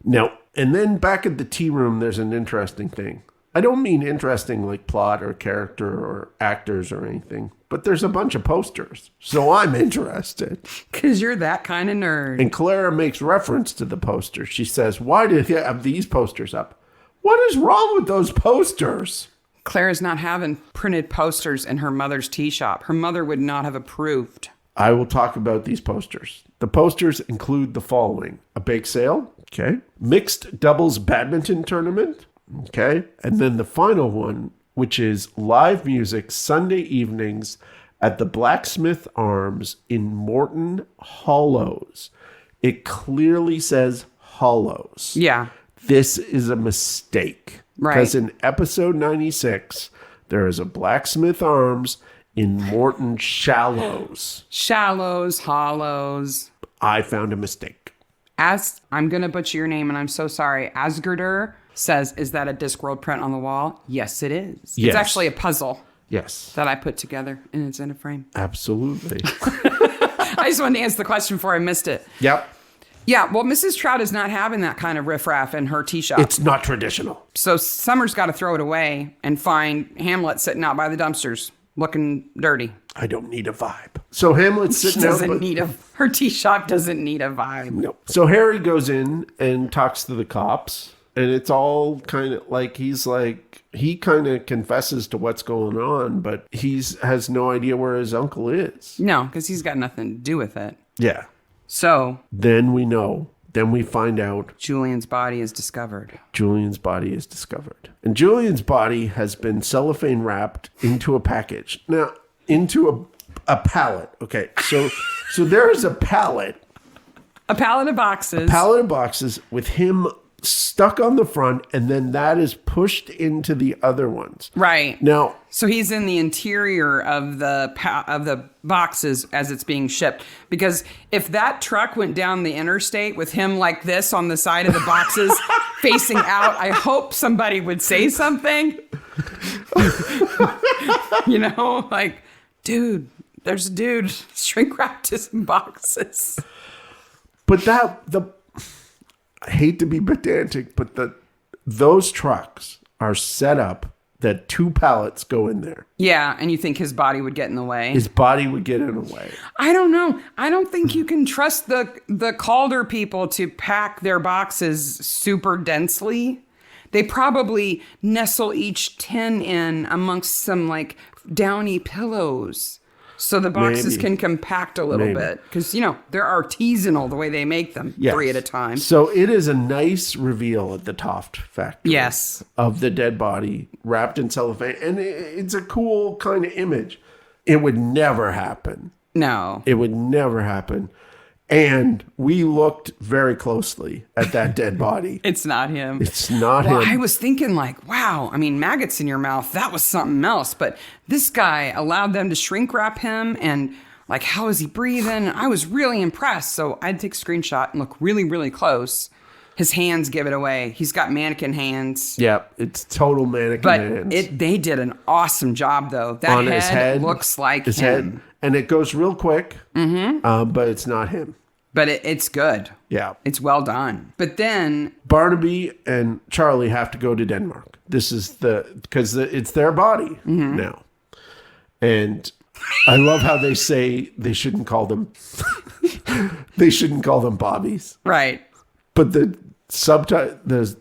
No. And then back at the tea room, there's an interesting thing. I don't mean interesting like plot or character or actors or anything, but there's a bunch of posters. So I'm interested. Because you're that kind of nerd. And Clara makes reference to the posters. She says, why did you have these posters up? What is wrong with those posters? Clara's not having printed posters in her mother's tea shop. Her mother would not have approved. I will talk about these posters. The posters include the following: a bake sale, okay, mixed doubles badminton tournament, okay, and then the final one, which is live music Sunday evenings at the Blacksmith Arms in Morton Hollows. It clearly says Hollows. Yeah. This is a mistake. Right. Because in episode 96, there is a Blacksmith Arms in Morton Shallows. Shallows, hollows. I found a mistake. I'm going to butcher your name, and I'm so sorry. Asgerder says, is that a Discworld print on the wall? Yes, it is. Yes. It's actually a puzzle. Yes. That I put together, and it's in a frame. Absolutely. I just wanted to answer the question before I missed it. Yep. Yeah, well, Mrs. Trout is not having that kind of riffraff in her tea shop. It's not traditional. So Summer's got to throw it away and find Hamlet sitting out by the dumpsters looking dirty. I don't need a vibe. So Hamlet's sitting She out. doesn't need her tea shop doesn't need a vibe. No. So Harry goes in and talks to the cops, and it's all kind of like he kind of confesses to what's going on, but has no idea where his uncle is. No, because he's got nothing to do with it. Yeah. So then we know. Then we find out Julian's body is discovered. Julian's body is discovered. And Julian's body has been cellophane wrapped into a package. Now, into a pallet. Okay, so there is a pallet. A pallet of boxes. A pallet of boxes with him stuck on the front, and then that is pushed into the other ones. Right. Now, so he's in the interior of the boxes as it's being shipped. Because if that truck went down the interstate with him like this on the side of the boxes facing out, I hope somebody would say something. Like, dude, there's a dude shrink wrapped in some boxes. but I hate to be pedantic, but those trucks are set up that 2 pallets go in there. Yeah, and you think his body would get in the way? His body would get in the way. I don't know. I don't think you can trust the Calder people to pack their boxes super densely. They probably nestle each tin in amongst some like downy pillows. So the boxes can compact a little bit. Because, they're artisanal the way they make them, 3 at a time. So it is a nice reveal at the Trout factory. Yes. Of the dead body wrapped in cellophane. And it's a cool kind of image. It would never happen. No. It would never happen. And we looked very closely at that dead body. It's not him. It's not him. I was thinking like, wow, I mean, maggots in your mouth, that was something else. But this guy allowed them to shrink wrap him and like, how is he breathing? I was really impressed. So I'd take a screenshot and look really, really close. His hands give it away. He's got mannequin hands. Yep, it's total mannequin hands. But they did an awesome job, though. That on his head looks like his him. head, and it goes real quick. But it's not him. But it's good. Yeah, it's well done. But then Barnaby and Charlie have to go to Denmark. This is because it's their body now, and I love how they say they shouldn't call them bobbies, right? But the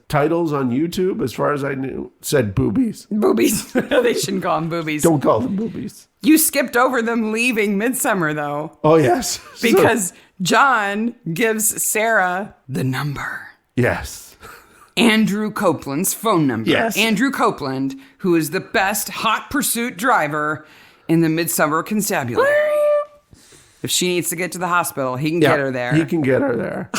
titles on YouTube, as far as I knew, said boobies. Boobies. They shouldn't call them boobies. Don't call them boobies. You skipped over them leaving Midsomer, though. Oh, yes. Because John gives Sarah the number. Yes. Andrew Copeland's phone number. Yes. Andrew Copeland, who is the best hot pursuit driver in the Midsomer Constabulary. If she needs to get to the hospital, he can get her there. He can get her there.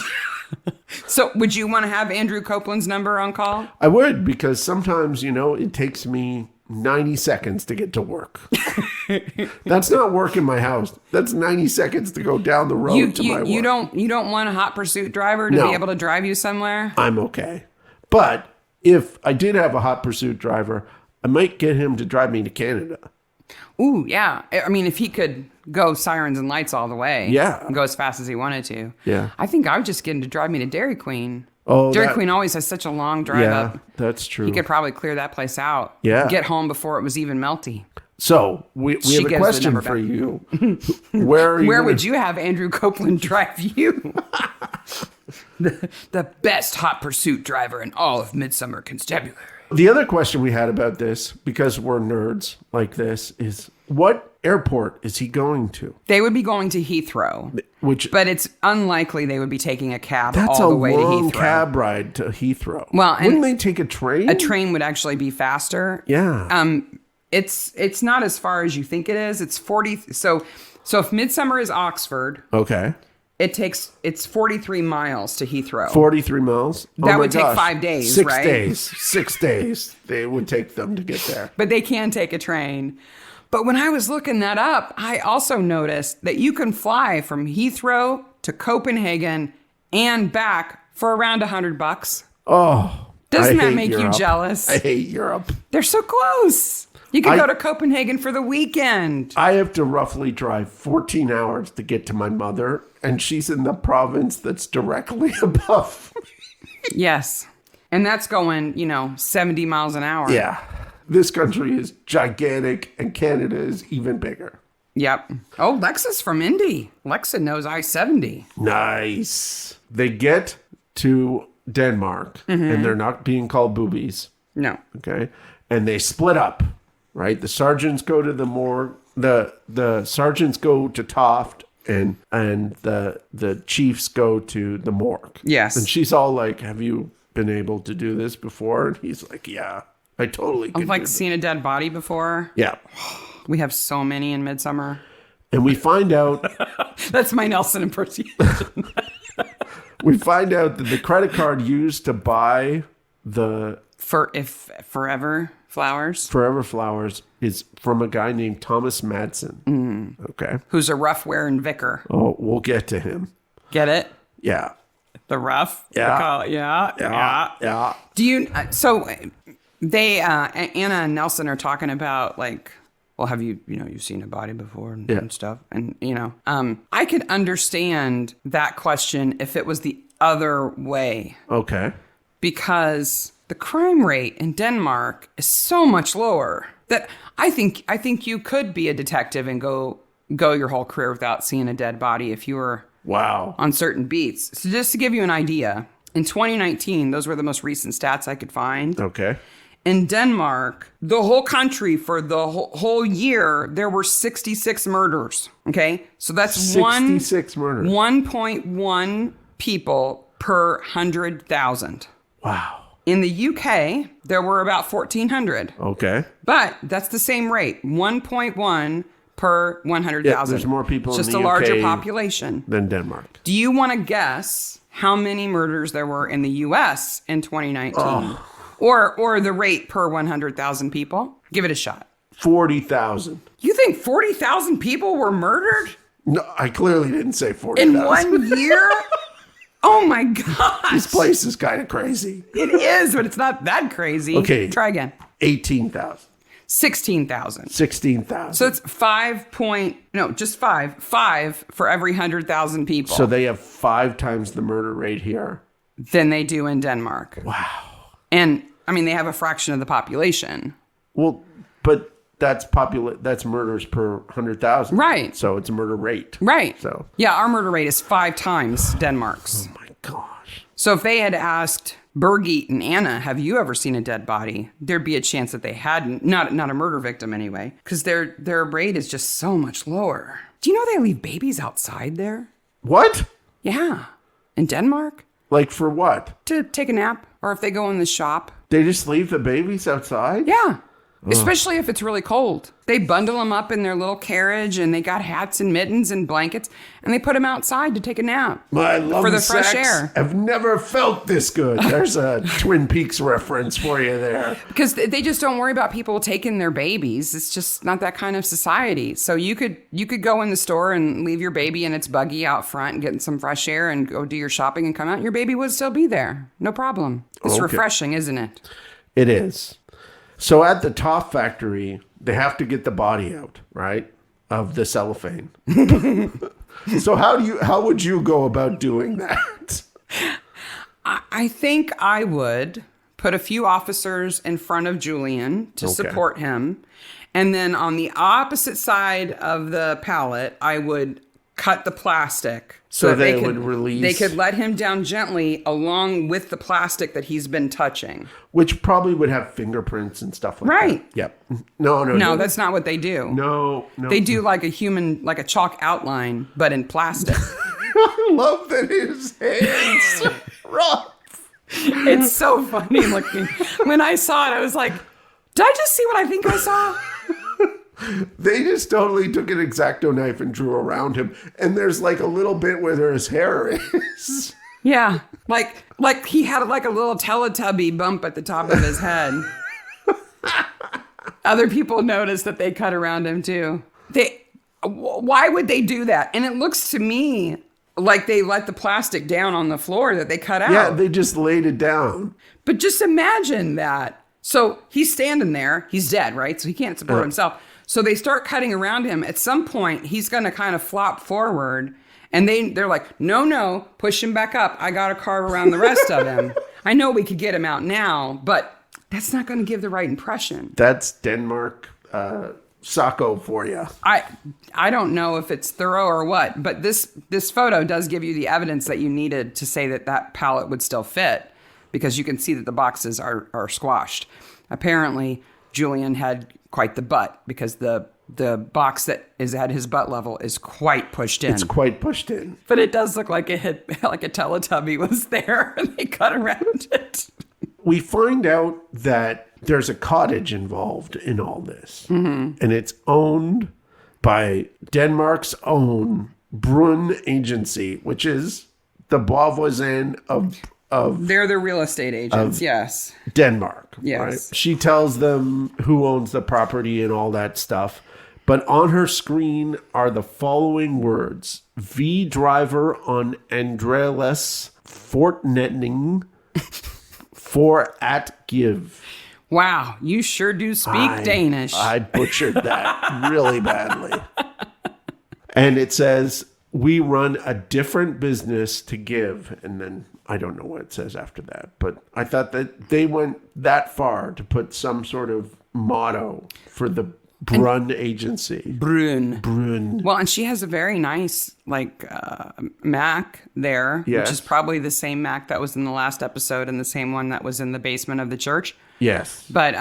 So would you want to have Andrew Copeland's number on call? I would, because sometimes, it takes me 90 seconds to get to work. That's not work in my house. That's 90 seconds to go down the road to my work. You don't want a hot pursuit driver to be able to drive you somewhere? I'm okay. But if I did have a hot pursuit driver, I might get him to drive me to Canada. Ooh, yeah. I mean, if he could go sirens and lights all the way. Yeah. And go as fast as he wanted to. Yeah. I think I would just get him to drive me to Dairy Queen. Oh, Dairy Queen always has such a long drive up. Yeah, that's true. He could probably clear that place out. Yeah. Get home before it was even melty. So we have a question for you. Where would you have Andrew Copeland drive you? the best hot pursuit driver in all of Midsomer Constabulary. The other question we had about this, because we're nerds like this, is what airport is he going to? They would be going to Heathrow, but it's unlikely they would be taking a cab all the way to Heathrow. That's a long cab ride to Heathrow. Well, wouldn't they take a train? A train would actually be faster. Yeah. It's not as far as you think it is. It's 40. So if Midsomer is Oxford, okay, it's 43 miles to Heathrow. 43 miles. That would take 5 days, right? 6 days. They would take them to get there. But they can take a train. But when I was looking that up, I also noticed that you can fly from Heathrow to Copenhagen and back for around $100. Oh, doesn't that make you jealous? I hate Europe. They're so close. You can go to Copenhagen for the weekend. I have to roughly drive 14 hours to get to my mother, and she's in the province that's directly above me. Yes. And that's going, 70 miles an hour. Yeah. This country is gigantic, and Canada is even bigger. Yep. Oh, Lexa's from Indy. Lexa knows I-70. Nice. They get to Denmark, and they're not being called boobies. No. Okay. And they split up, right? The sergeants go to the morgue. The sergeants go to Toft, and the chiefs go to the morgue. Yes. And she's all like, "Have you been able to do this before?" And he's like, "Yeah, I totally could." I've like seen a dead body before. Yeah. We have so many in Midsomer. And we find out that's my Nelson impersonation. We find out that the credit card used to buy the Forever Flowers is from a guy named Thomas Madsen. Okay. who's a rough-wearing vicar. Oh, we'll get to him. Get it? Yeah. The rough? Yeah. Yeah. Do you, so they, Anna and Nelson are talking about like, well, have you've seen a body before and stuff. And, I could understand that question if it was the other way. Okay. Because the crime rate in Denmark is so much lower that I think you could be a detective and go your whole career without seeing a dead body if you were on certain beats. So just to give you an idea, in 2019, those were the most recent stats I could find. Okay. In Denmark, the whole country for the whole year, there were 66 murders. Okay? So that's 66 murders. 1.1 people per 100,000. Wow. In the UK, there were about 1,400. Okay. But that's the same rate, 1.1 per 100,000. Yeah, there's more people in the UK just a larger population than Denmark. Do you want to guess how many murders there were in the US in 2019? Oh. Or the rate per 100,000 people? Give it a shot. 40,000. You think 40,000 people were murdered? No, I clearly didn't say 40,000. In 1 year? Oh my gosh. This place is kind of crazy. It is, but it's not that crazy. Okay. Try again. 18,000. 16,000. 16,000. So it's 5 for every 100,000 people. So they have 5 times the murder rate here than they do in Denmark. Wow. And I mean, they have a fraction of the population. Well, but that's murders per 100,000. Right. So it's a murder rate. Right. So yeah, our murder rate is 5 times Denmark's. Oh my gosh. So if they had asked Birgit and Anna, have you ever seen a dead body? There'd be a chance that they hadn't. Not a murder victim anyway, because their rate is just so much lower. Do you know they leave babies outside there? What? Yeah. In Denmark? Like for what? To take a nap, or if they go in the shop. They just leave the babies outside? Yeah. Especially if it's really cold. They bundle them up in their little carriage, and they got hats and mittens and blankets, and they put them outside to take a nap. My love for the sex. fresh air. I've never felt this good. There's a Twin Peaks reference for you there. Because they just don't worry about people taking their babies. It's just not that kind of society. So you could go in the store and leave your baby in its buggy out front and get some fresh air and go do your shopping and come out. Your baby would still be there. No problem. It's refreshing, isn't it? It is. So at the Trout factory, they have to get the body out, right? Of the cellophane. So how would you go about doing that? I think I would put a few officers in front of Julian to support him. And then on the opposite side of the pallet, I would cut the plastic so that they would release. They could let him down gently along with the plastic that he's been touching. Which probably would have fingerprints and stuff like that. Right. Yep. No, that's not what they do. No. They do like a chalk outline, but in plastic. I love that his hands rough. It's so funny looking. When I saw it, I was like, did I just see what I think I saw? They just totally took an X-Acto knife and drew around him. And there's like a little bit where his hair is. Yeah. Like he had like a little Teletubby bump at the top of his head. Other people noticed that they cut around him too. Why would they do that? And it looks to me like they let the plastic down on the floor that they cut out. Yeah, they just laid it down. But just imagine that. So he's standing there. He's dead, right? So he can't support himself. So they start cutting around him. At some point, he's going to kind of flop forward. And they're like, no, push him back up. I got to carve around the rest of him. I know we could get him out now, but that's not going to give the right impression. That's Denmark Soco for you. I don't know if it's thorough or what, but this photo does give you the evidence that you needed to say that pallet would still fit, because you can see that the boxes are squashed. Apparently, Julian had quite the butt, because the box that is at his butt level is quite pushed in. It's quite pushed in. But it does look like a Teletubby was there and they cut around it. We find out that there's a cottage involved in all this. Mm-hmm. And it's owned by Denmark's own Brun Agency, which is the Boisvoisin of They're the real estate agents. Yes. Denmark. Yes. Right? She tells them who owns the property and all that stuff. But on her screen are the following words: V driver on Andreas Fortnetting for at give. Wow, you sure do speak Danish. I butchered that really badly. And it says, we run a different business to give. And then I don't know what it says after that. But I thought that they went that far to put some sort of motto for the Brun agency. Brun. Well, and she has a very nice Mac there, Yes. which is probably the same Mac that was in the last episode and the same one that was in the basement of the church. Yes. But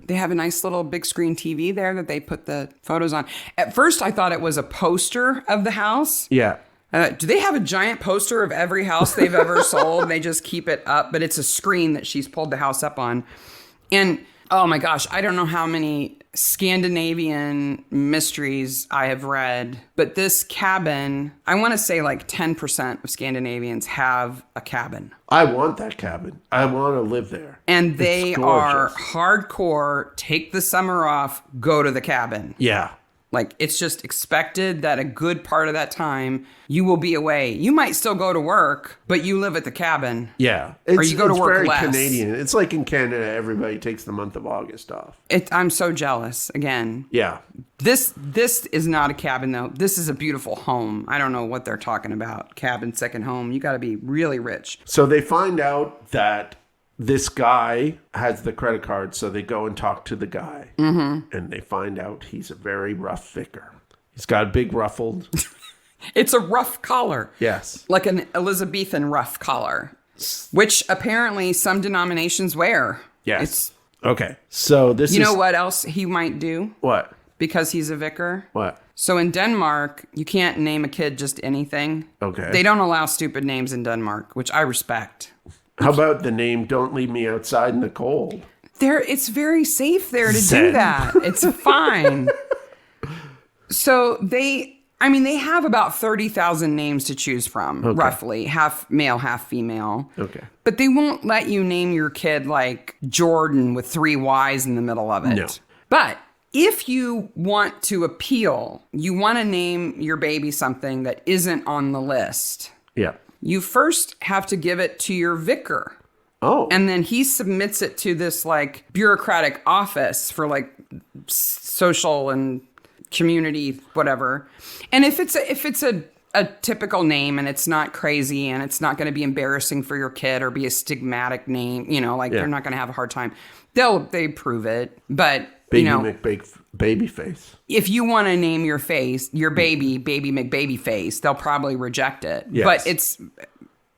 they have a nice little big screen TV there that they put the photos on. At first, I thought it was a poster of the house. Yeah. Do they have a giant poster of every house they've ever sold? They just keep it up, but it's a screen that she's pulled the house up on. And oh my gosh, I don't know how many Scandinavian mysteries I have read, but this cabin, I want to say 10% of Scandinavians have a cabin. I want that cabin. I want to live there. And they It's are gorgeous. hardcore, take the summer off, go to the cabin. Yeah. It's just expected that a good part of that time you will be away. You might still go to work, but you live at the cabin. Yeah. Or you go to work very less. Canadian. It's like in Canada, everybody takes the month of August off. I'm so jealous again. Yeah. This is not a cabin though. This is a beautiful home. I don't know what they're talking about. Cabin, second home. You got to be really rich. So they find out that this guy has the credit card, so they go and talk to the guy. Mm-hmm. And they find out he's a very rough vicar. He's got a big ruffled. It's a rough collar. Yes. Like an Elizabethan rough collar, which apparently some denominations wear. Yes. Okay. So this is... You know what else he might do? What? Because he's a vicar? What? So in Denmark, you can't name a kid just anything. Okay. They don't allow stupid names in Denmark, which I respect. How about the name Don't Leave Me Outside in the Cold? It's very safe there to Zen. do that. It's fine. So they have about 30,000 names to choose from, roughly. Half male, half female. Okay. But they won't let you name your kid like Jordan with 3 Y's in the middle of it. No. But if you want to appeal, you want to name your baby something that isn't on the list. Yeah. You first have to give it to your vicar. Oh. And then he submits it to this bureaucratic office for social and community, whatever. And if it's a typical name and it's not crazy and it's not going to be embarrassing for your kid or be a stigmatic name, they're not going to have a hard time. They prove it. But, Babyface. if you want to name your baby McBabyface, they'll probably reject it. Yes. But it's,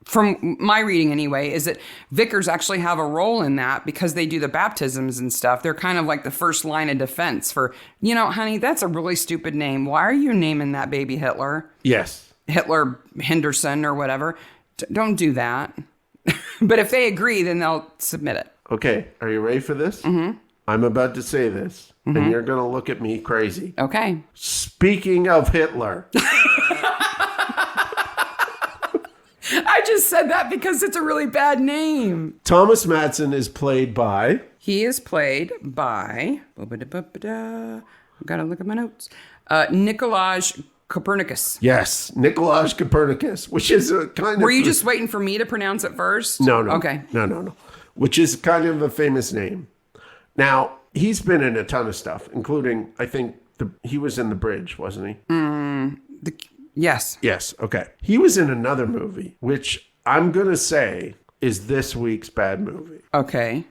from my reading anyway, is that vicars actually have a role in that because they do the baptisms and stuff. They're kind of like the first line of defense for, honey, that's a really stupid name. Why are you naming that baby Hitler? Yes. Hitler Henderson or whatever. Don't do that. But if they agree, then they'll submit it. Okay. Are you ready for this? Mm-hmm. I'm about to say this, and you're going to look at me crazy. Okay. Speaking of Hitler. I just said that because it's a really bad name. Thomas Madsen is played by... He is played by... I've got to look at my notes. Nikolaj Copernicus. Yes, Nikolaj Copernicus, which is a kind of... Were you just waiting for me to pronounce it first? No. Okay. No. Which is kind of a famous name. Now, he's been in a ton of stuff, including, I think, he was in The Bridge, wasn't he? Yes. Yes, okay. He was in another movie, which I'm going to say is this week's bad movie. Okay.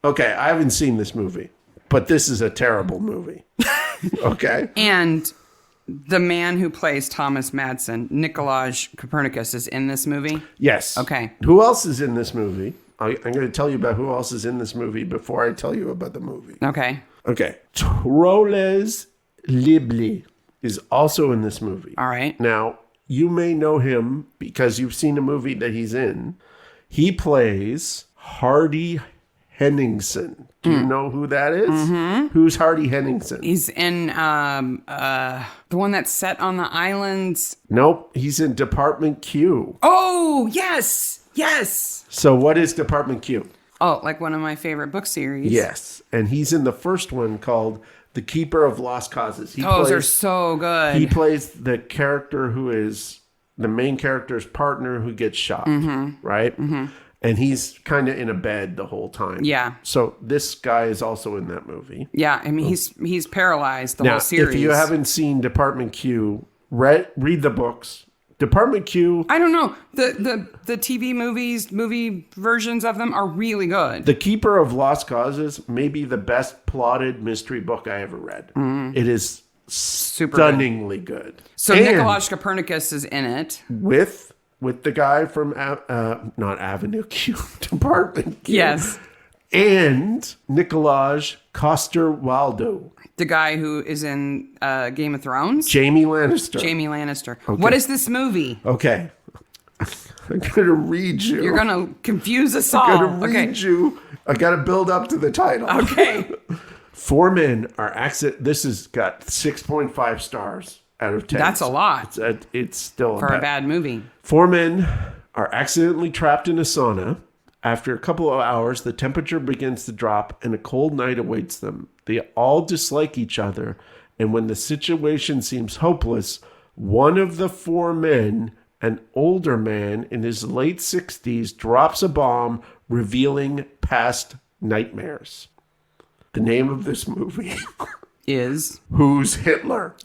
Okay, I haven't seen this movie, but this is a terrible movie. Okay? And the man who plays Thomas Madsen, Nikolaj Copernicus, is in this movie? Yes. Okay. Who else is in this movie? I'm going to tell you about who else is in this movie before I tell you about the movie. Okay. Okay. Troles Libli is also in this movie. All right. Now, you may know him because you've seen a movie that he's in. He plays Hardy Henningsen. Do you know who that is? Mm-hmm. Who's Hardy Henningsen? He's in the one that's set on the islands. Nope, he's in Department Q. Oh, yes. Yes. So what is Department Q? Oh, like one of my favorite book series. Yes, and he's in the first one called The Keeper of Lost Causes. Those are so good. He plays the character who is the main character's partner who gets shot, right? Mm-hmm. And he's kind of in a bed the whole time. Yeah. So this guy is also in that movie. Yeah, I mean, he's paralyzed the whole series. If you haven't seen Department Q, read the books. Department Q. I don't know. The TV movie versions of them are really good. The Keeper of Lost Causes may be the best plotted mystery book I ever read. It is stunningly good. So Nikolaj Copernicus is in it. With the guy from, not Avenue Q, Department Q. Yes. And Nikolaj Coster-Waldau. The guy who is in Game of Thrones? Jamie Lannister. Okay. What is this movie? Okay. I'm going to read you. You're going to confuse us all. I'm going to read you. I got to build up to the title. Okay. 4 men are This has got 6.5 stars out of 10. That's a lot. It's still for a bad movie. 4 men are accidentally trapped in a sauna. After a couple of hours, the temperature begins to drop and a cold night awaits them. They all dislike each other, and when the situation seems hopeless, one of the 4 men, an older man in his late 60s, drops a bomb, revealing past nightmares. The name of this movie is Who's Hitler?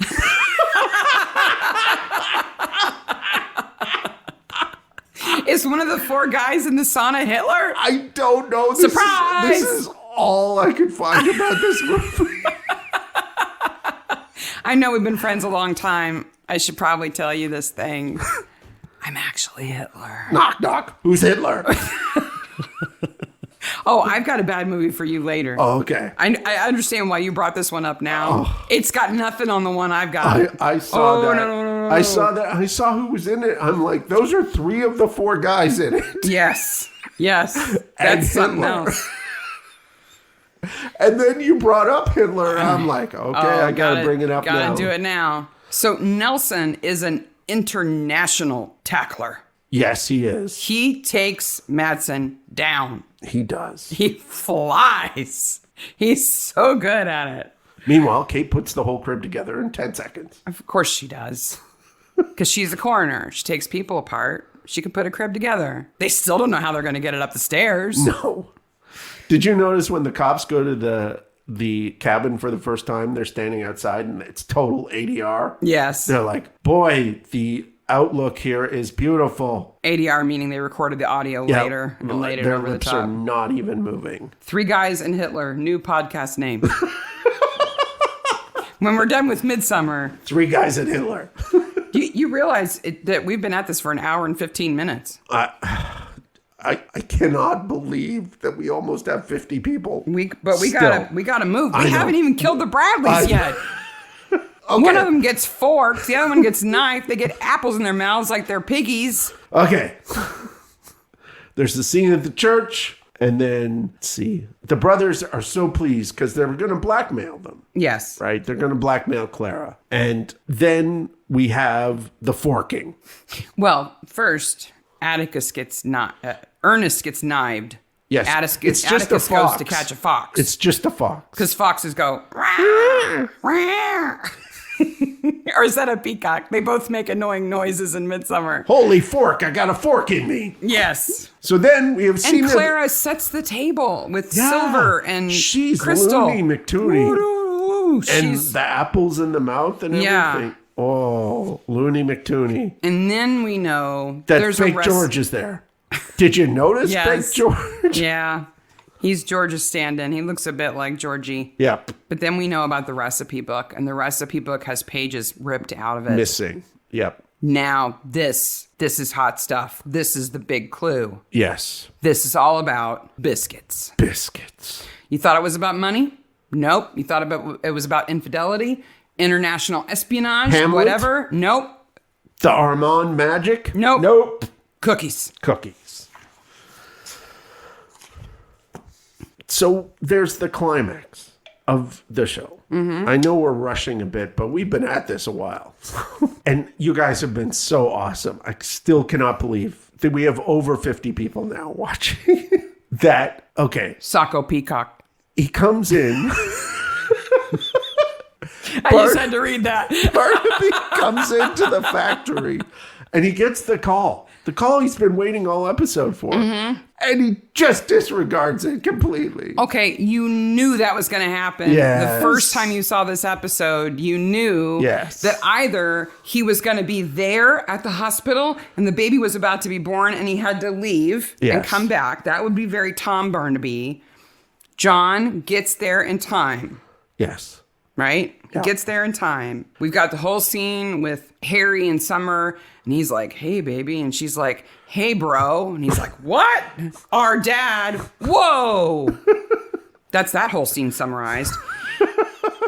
Is one of the 4 guys in the sauna Hitler? I don't know. Surprise! This is all I could find about this movie. I know we've been friends a long time. I should probably tell you this thing. I'm actually Hitler. Knock, knock. Who's Hitler? Oh, I've got a bad movie for you later. Oh, okay. I understand why you brought this one up now. Oh. It's got nothing on the one I've got. I saw that. No. I saw that. I saw who was in it. I'm like, those are 3 of the 4 guys in it. Yes. That's something else. And then you brought up Hitler. And I'm like, okay, I got to bring it up now. Got to do it now. So Nelson is an international tackler. Yes, he is. He takes Madsen down. He does. He flies. He's so good at it. Meanwhile, Kate puts the whole crib together in 10 seconds. Of course she does. Because she's a coroner. She takes people apart. She can put a crib together. They still don't know how they're going to get it up the stairs. No. Did you notice when the cops go to the cabin for the first time, they're standing outside and it's total ADR? Yes. They're like, boy, the outlook here is beautiful. ADR meaning they recorded the audio later and laid it over the top. Their lips are not even moving. 3 Guys and Hitler, new podcast name. When we're done with Midsomer. 3 Guys and Hitler. You realize that we've been at this for an hour and 15 minutes. I cannot believe that we almost have 50 people. We gotta move. We haven't even killed the Bradleys yet. Okay. One of them gets forks, the other one gets knife. They get apples in their mouths like they're piggies. Okay. There's the scene at the church, and then, let's see. The brothers are so pleased because they're going to blackmail them. Yes. Right? They're going to blackmail Clara. And then we have the forking. Well, first, Ernest gets knived. Yes. Atticus goes to catch a fox. It's just a fox. Because foxes go, or is that a peacock? They both make annoying noises in Midsomer. Holy fork, I got a fork in me. Yes. So then we have seen... And Clara sets the table with silver and she's crystal. Looney McTooney. And the apples in the mouth and everything. Yeah. Oh, Looney McTooney. And then we know that there's fake George is there. Did you notice fake George? Yeah. He's George's stand-in. He looks a bit like Georgie. Yep. But then we know about the recipe book, and the recipe book has pages ripped out of it. Missing. Yep. Now, this is hot stuff. This is the big clue. Yes. This is all about biscuits. Biscuits. You thought it was about money? Nope. You thought it was about infidelity? International espionage? Hamlet? Whatever? Nope. The Armand magic? Nope. Nope. Cookies. So there's the climax of the show. I know we're rushing a bit, but we've been at this a while. And you guys have been so awesome. I still cannot believe that we have over 50 people now watching that. Okay. Soco Peacock. He comes in. I just had to read that. Barnaby comes into the factory and he gets the call. The call he's been waiting all episode for. And he just disregards it completely. Okay, you knew that was going to happen. Yes. The first time you saw this episode, you knew that either he was going to be there at the hospital and the baby was about to be born and he had to leave and come back. That would be very Tom Barnaby. John gets there in time. Yes. Right? Yeah. Gets there in time. We've got the whole scene with Harry and Summer, and he's like, hey, baby. And she's like, hey, bro. And he's like, what? Our dad? Whoa. That's that whole scene summarized.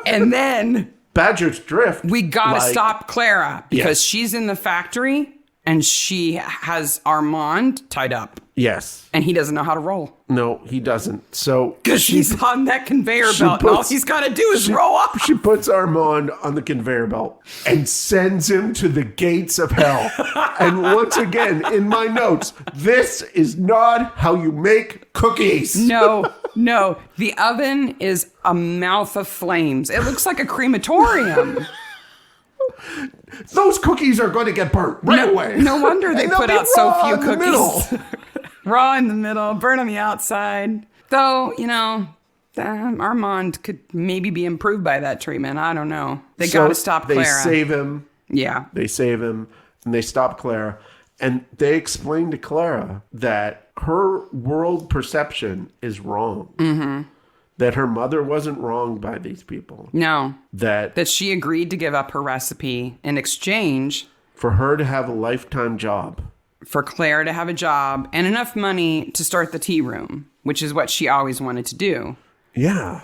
And then Badger's Drift. we got to stop Clara because she's in the factory and she has Armand tied up. Yes. And he doesn't know how to roll. No, he doesn't. So because she's on that conveyor belt. And all he's got to do is roll up. She puts Armand on the conveyor belt and sends him to the gates of hell. And once again, in my notes, this is not how you make cookies. No. The oven is a mouth of flames. It looks like a crematorium. Those cookies are going to get burnt away. No wonder they put out so few in the middle. cookies. Raw in the middle, burn on the outside. Though, Armand could maybe be improved by that treatment. I don't know. They got to stop Clara. They save him. Yeah. They save him and they stop Clara. And they explain to Clara that her world perception is wrong. Mm-hmm. That her mother wasn't wronged by these people. No. That she agreed to give up her recipe in exchange for her to have a lifetime job. For Claire to have a job and enough money to start the tea room, which is what she always wanted to do. Yeah.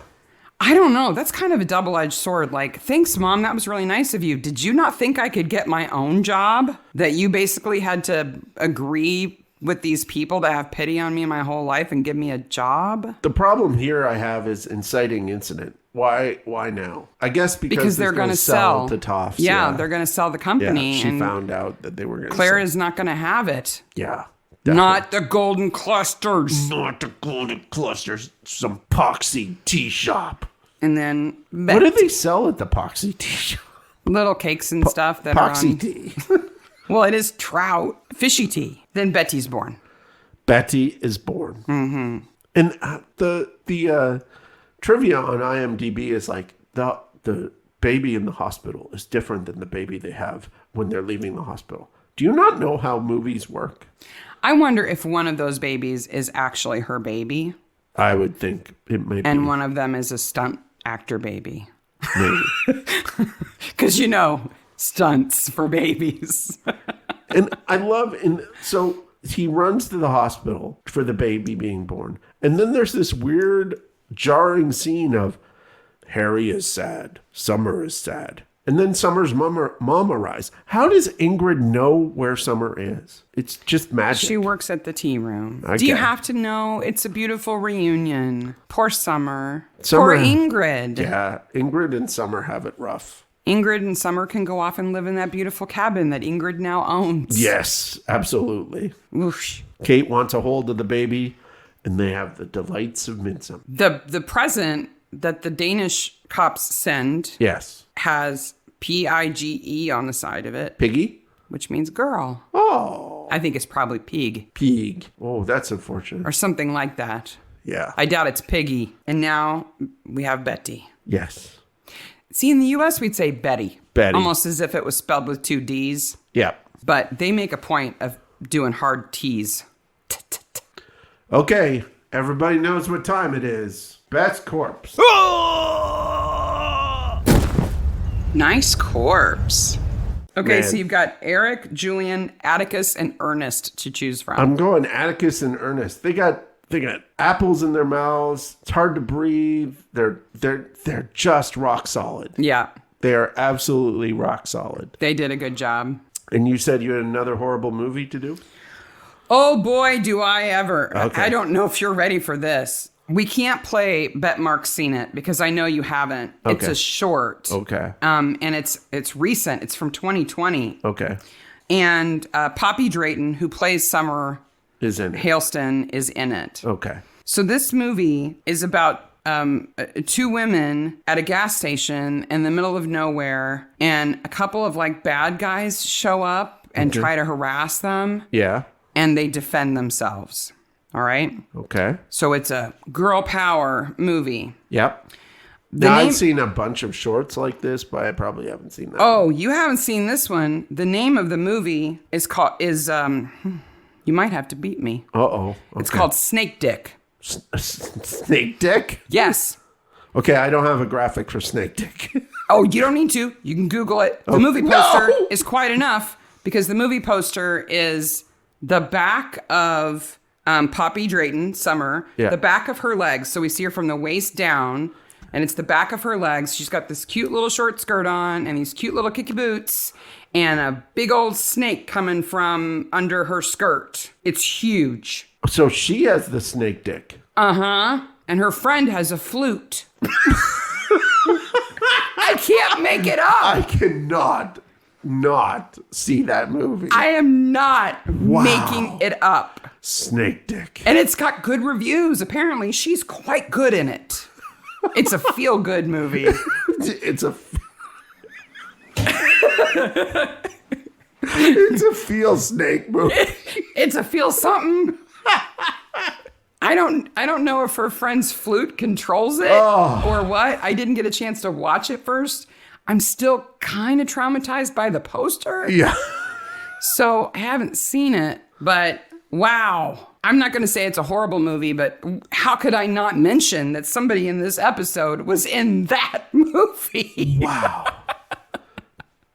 I don't know. That's kind of a double-edged sword. Like, thanks, Mom. That was really nice of you. Did you not think I could get my own job? That you basically had to agree with these people to have pity on me my whole life and give me a job? The problem here I have is inciting incident. Why now? I guess because they're going to sell to Toffs. Yeah, they're going to sell the company. Yeah, she found out that they were going to Claire is not going to have it. Yeah. Definitely. Not the golden clusters. Not the golden clusters. Some poxy tea shop. And then what do they sell at the poxy tea shop? Little cakes and stuff that poxy are on tea. Well, it is Trout, fishy tea. Then Betty's born. Betty is born. Mm-hmm. And the trivia on IMDb is like the baby in the hospital is different than the baby they have when they're leaving the hospital. Do you not know how movies work? I wonder if one of those babies is actually her baby. I would think it might be. And one of them is a stunt actor baby. Maybe. Because, stunts for babies. And I love, so he runs to the hospital for the baby being born. And then there's this weird, jarring scene of Harry is sad, Summer is sad. And then Summer's mom arrives. How does Ingrid know where Summer is? It's just magic. She works at the tea room. Okay. Do you have to know? It's a beautiful reunion. Poor Summer. Poor Ingrid. Yeah, Ingrid and Summer have it rough. Ingrid and Summer can go off and live in that beautiful cabin that Ingrid now owns. Yes, absolutely. Whoosh. Kate wants a hold of the baby, and they have the delights of Midsomer. The present that the Danish cops send has Pige on the side of it. Piggy? Which means girl. Oh. I think it's probably Pig. Pig. Oh, that's unfortunate. Or something like that. Yeah. I doubt it's Piggy. And now we have Betty. Yes. See, in the U.S., we'd say Betty. Betty. Almost as if it was spelled with 2 D's. Yeah. But they make a point of doing hard T's. Okay. Everybody knows what time it is. Best corpse. Nice corpse. Okay, Man. so you've got Eric, Julian, Atticus, and Ernest to choose from. I'm going Atticus and Ernest. They got apples in their mouths. It's hard to breathe. They're just rock solid. Yeah. They are absolutely rock solid. They did a good job. And you said you had another horrible movie to do? Oh boy, do I ever. Okay. I don't know if you're ready for this. We can't play Bet Mark's seen it because I know you haven't. It's Okay. a short. Okay. And it's recent. It's from 2020. Okay. And Poppy Drayton, who plays Summer Is in it. Haleston, is in it. Okay. So this movie is about two women at a gas station in the middle of nowhere, and a couple of like bad guys show up and try to harass them, Yeah. and they defend themselves. All right. Okay. So it's a girl power movie. Yep. The Now, name- I've seen a bunch of shorts like this, but I probably haven't seen that. Oh, you haven't seen this one. The name of the movie is you might have to beat me. Uh-oh. Okay. It's called Snake Dick. Snake Dick? Yes. Okay, I don't have a graphic for Snake Dick. Oh, you don't need to. You can Google it. The movie poster is quite enough because the movie poster is the back of Poppy Drayton, Summer, Yeah. the back of her legs. So we see her from the waist down, and it's the back of her legs. She's got this cute little short skirt on and these cute little kicky boots and a big old snake coming from under her skirt. It's huge. So she has the Snake Dick. Uh-huh. And her friend has a flute. I can't make it up. I cannot not see that movie. I am not making it up. Snake Dick. And it's got good reviews. Apparently, she's quite good in it. It's a feel-good movie. It's a it's a feel snake movie. It's a feel something. I don't know if her friend's flute controls it or what. I didn't get a chance to watch it first. I'm still kind of traumatized by the poster. Yeah. So I haven't seen it, but wow. I'm not going to say it's a horrible movie, but how could I not mention that somebody in this episode was in that movie? Wow.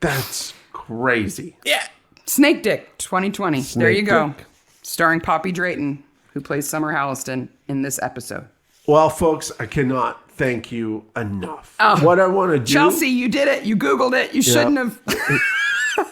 That's crazy. Yeah. Snake Dick 2020. There you Snake go. Dick. Starring Poppy Drayton, who plays Summer Halliston in this episode. Well, folks, I cannot thank you enough. What I want to do... Chelsea, you did it. You Googled it. You shouldn't have.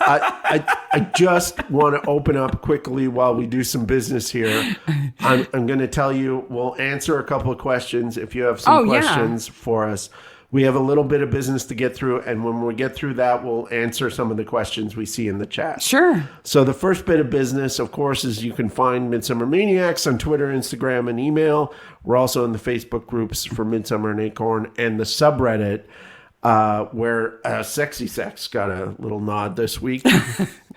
I just want to open up quickly while we do some business here. I'm going to tell you, we'll answer a couple of questions if you have some questions for us. We have a little bit of business to get through, and when we get through that, we'll answer some of the questions we see in the chat. Sure. So the first bit of business, of course, is you can find Midsomer Maniacs on Twitter, Instagram, and email. We're also in the Facebook groups for Midsomer and Acorn and the subreddit, where Sexy Sex got a little nod this week,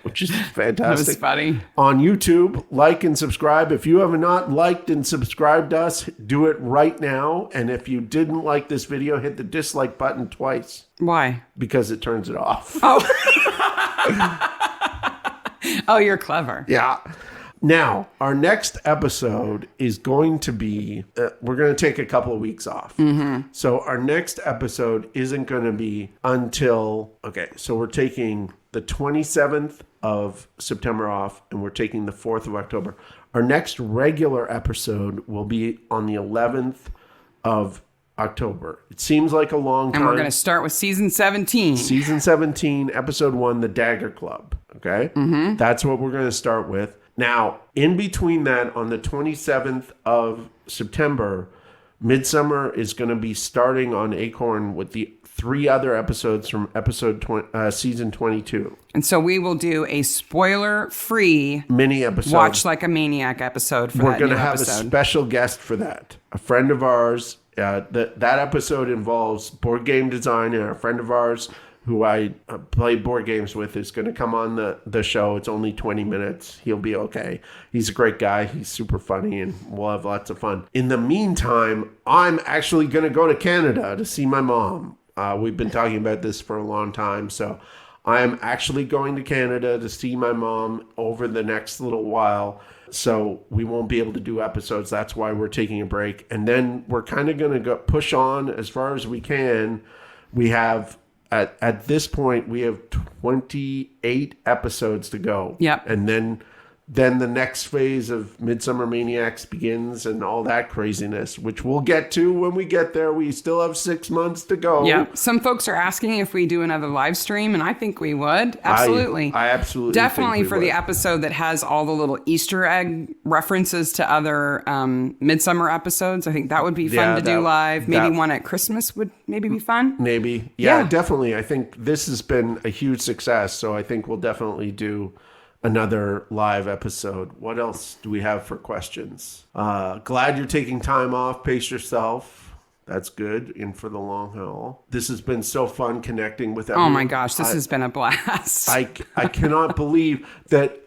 which is fantastic. That was funny. On YouTube, like and subscribe. If you have not liked and subscribed us, do it right now. And if you didn't like this video, hit the dislike button twice Why? because it turns it off. Oh, you're clever. Yeah. Now, our next episode is going to be, we're going to take a couple of weeks off. Mm-hmm. So our next episode isn't going to be until, so we're taking the 27th of September off, and we're taking the 4th of October. Our next regular episode will be on the 11th of October. It seems like a long time. And we're going to start with season 17. Season 17, episode 1, The Dagger Club. Okay? Mm-hmm. That's what we're going to start with. Now, in between that, on the 27th of September, Midsomer is going to be starting on Acorn with the 3 other episodes from season 22. And so we will do a spoiler-free Mini episode. Watch Like a Maniac episode for We're that going to new have episode. a special guest for that. A friend of ours. That episode involves board game design, and a friend of ours who I play board games with is going to come on the show. It's only 20 minutes. He'll be okay. He's a great guy. He's super funny, and we'll have lots of fun. In the meantime, I'm actually going to go to Canada to see my mom. We've been talking about this for a long time, so I'm actually going to Canada to see my mom over the next little while. So we won't be able to do episodes. That's why we're taking a break. And then we're kind of going to push on as far as we can. We have... At this point, we have 28 episodes to go. Yep. And then then the next phase of Midsomer Maniacs begins and all that craziness, which we'll get to when we get there. We still have 6 months to go. Yeah. Some folks are asking if we do another live stream, and I think we would. Absolutely. I absolutely Definitely think we for would. the episode that has all the little Easter egg references to other Midsummer episodes. I think that would be fun to do live. Maybe one at Christmas would maybe be fun. Maybe. Yeah, definitely. I think this has been a huge success, so I think we'll definitely do another live episode. What else do we have for questions? Glad you're taking time off. Pace yourself. That's good. In for the long haul. This has been so fun connecting with everyone. Oh my gosh, this has been a blast. I cannot believe that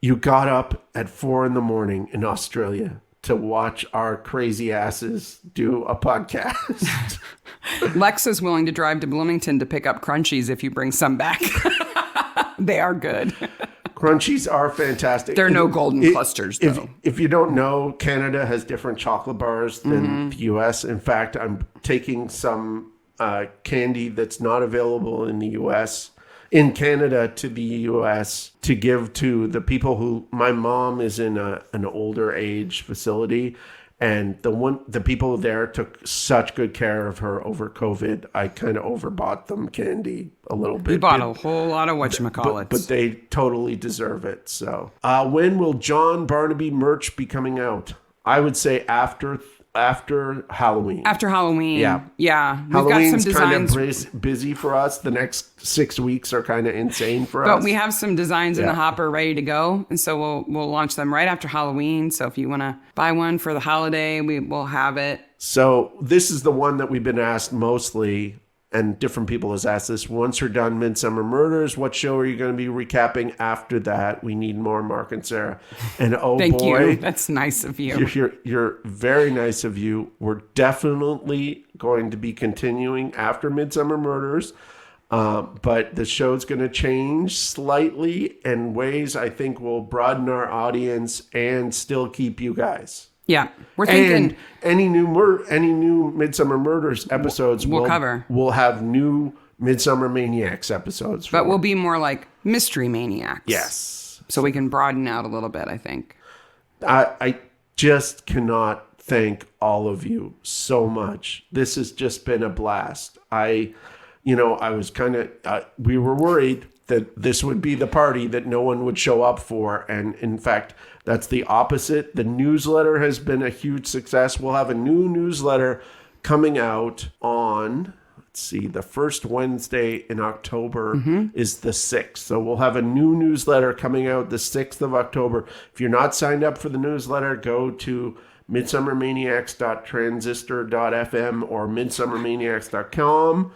you got up at 4 a.m. in Australia to watch our crazy asses do a podcast. Lex is willing to drive to Bloomington to pick up crunchies if you bring some back. They are good. Crunchies are fantastic. There are no golden clusters, though. If you don't know, Canada has different chocolate bars than the U.S. In fact, I'm taking some candy that's not available in the U.S. in Canada to the U.S. to give to the people who... My mom is in an older age facility, and the people there took such good care of her over COVID. I kind of overbought them candy a little bit. You bought a whole lot of whatchamacallits. But they totally deserve it. So, when will John Barnaby merch be coming out? I would say after Halloween. After Halloween. Yeah. We've Halloween's got some designs. kind of busy for us. The next 6 weeks are kind of insane for us. But we have some designs in the hopper ready to go. And so we'll launch them right after Halloween. So if you want to buy one for the holiday, we'll have it. So this is the one that we've been asked mostly, and different people has asked this. Once you're done Midsummer Murders, what show are you going to be recapping after that? We need more, Mark and Sarah. And Thank boy, you. That's nice of you. You're very nice of you. We're definitely going to be continuing after Midsummer Murders, but the show's going to change slightly in ways I think will broaden our audience and still keep you guys. Yeah, we're thinking... And any new Midsummer Murders episodes we'll cover. We'll have new Midsomer Maniacs episodes. But we'll be more like Mystery Maniacs. Yes. So we can broaden out a little bit, I think. I just cannot thank all of you so much. This has just been a blast. I was kind of... we were worried that this would be the party that no one would show up for. And in fact... That's the opposite. The newsletter has been a huge success. We'll have a new newsletter coming out on, the first Wednesday in October is the 6th. So we'll have a new newsletter coming out the 6th of October. If you're not signed up for the newsletter, go to midsummermaniacs.transistor.fm or midsummermaniacs.com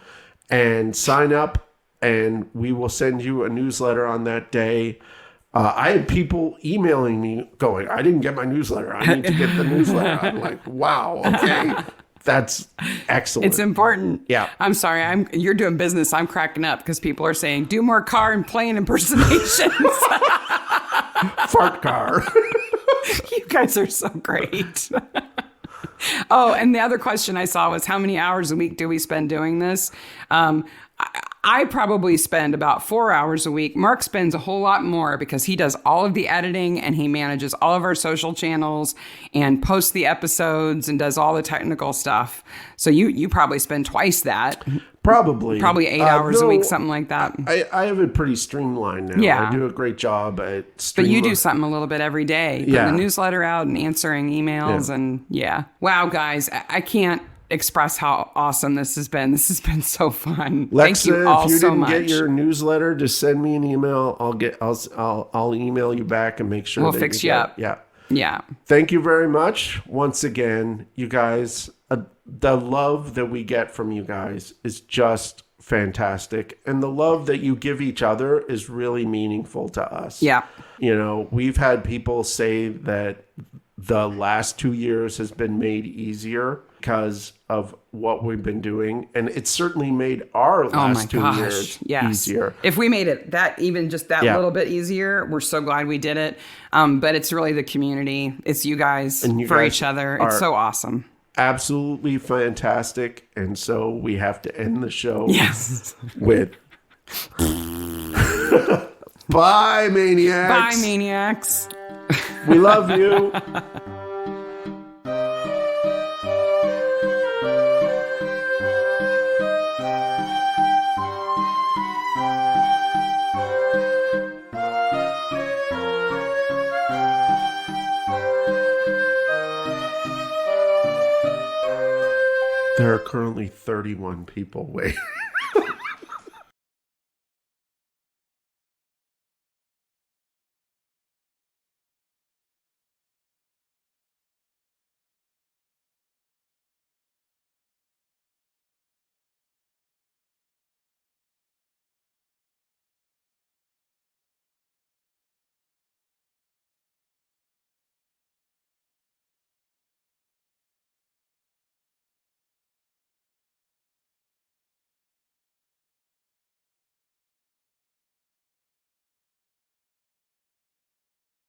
and sign up, and we will send you a newsletter on that day. I had people emailing me going, I didn't get my newsletter. I need to get the newsletter. I'm like, wow, okay. That's excellent. It's important. Yeah. I'm sorry. You're doing business. I'm cracking up because people are saying, do more car and plane impersonations. Fart car. You guys are so great. Oh, and the other question I saw was how many hours a week do we spend doing this? I probably spend about 4 hours a week. Mark spends a whole lot more because he does all of the editing and he manages all of our social channels and posts the episodes and does all the technical stuff. So you probably spend twice that. Probably 8 hours a week, something like that. I have it pretty streamlined now. Yeah. I do a great job at But you do something a little bit every day. Putting the newsletter out and answering emails and Wow, guys, I can't express how awesome this has been. This has been so fun. Lexa, thank you all if you so didn't much. get your newsletter, just send me an email. I'll email you back and make sure we'll fix you up. Yeah. Thank you very much once again, you guys. The love that we get from you guys is just fantastic, and the love that you give each other is really meaningful to us. Yeah. We've had people say that the last 2 years has been made easier because of what we've been doing. And it's certainly made our last 2 years easier. If we made it even just that little bit easier, we're so glad we did it. But it's really the community. It's you guys for each other. It's so awesome. Absolutely fantastic. And so we have to end the show with Bye, maniacs. Bye, maniacs. We love you. There are currently 31 people waiting.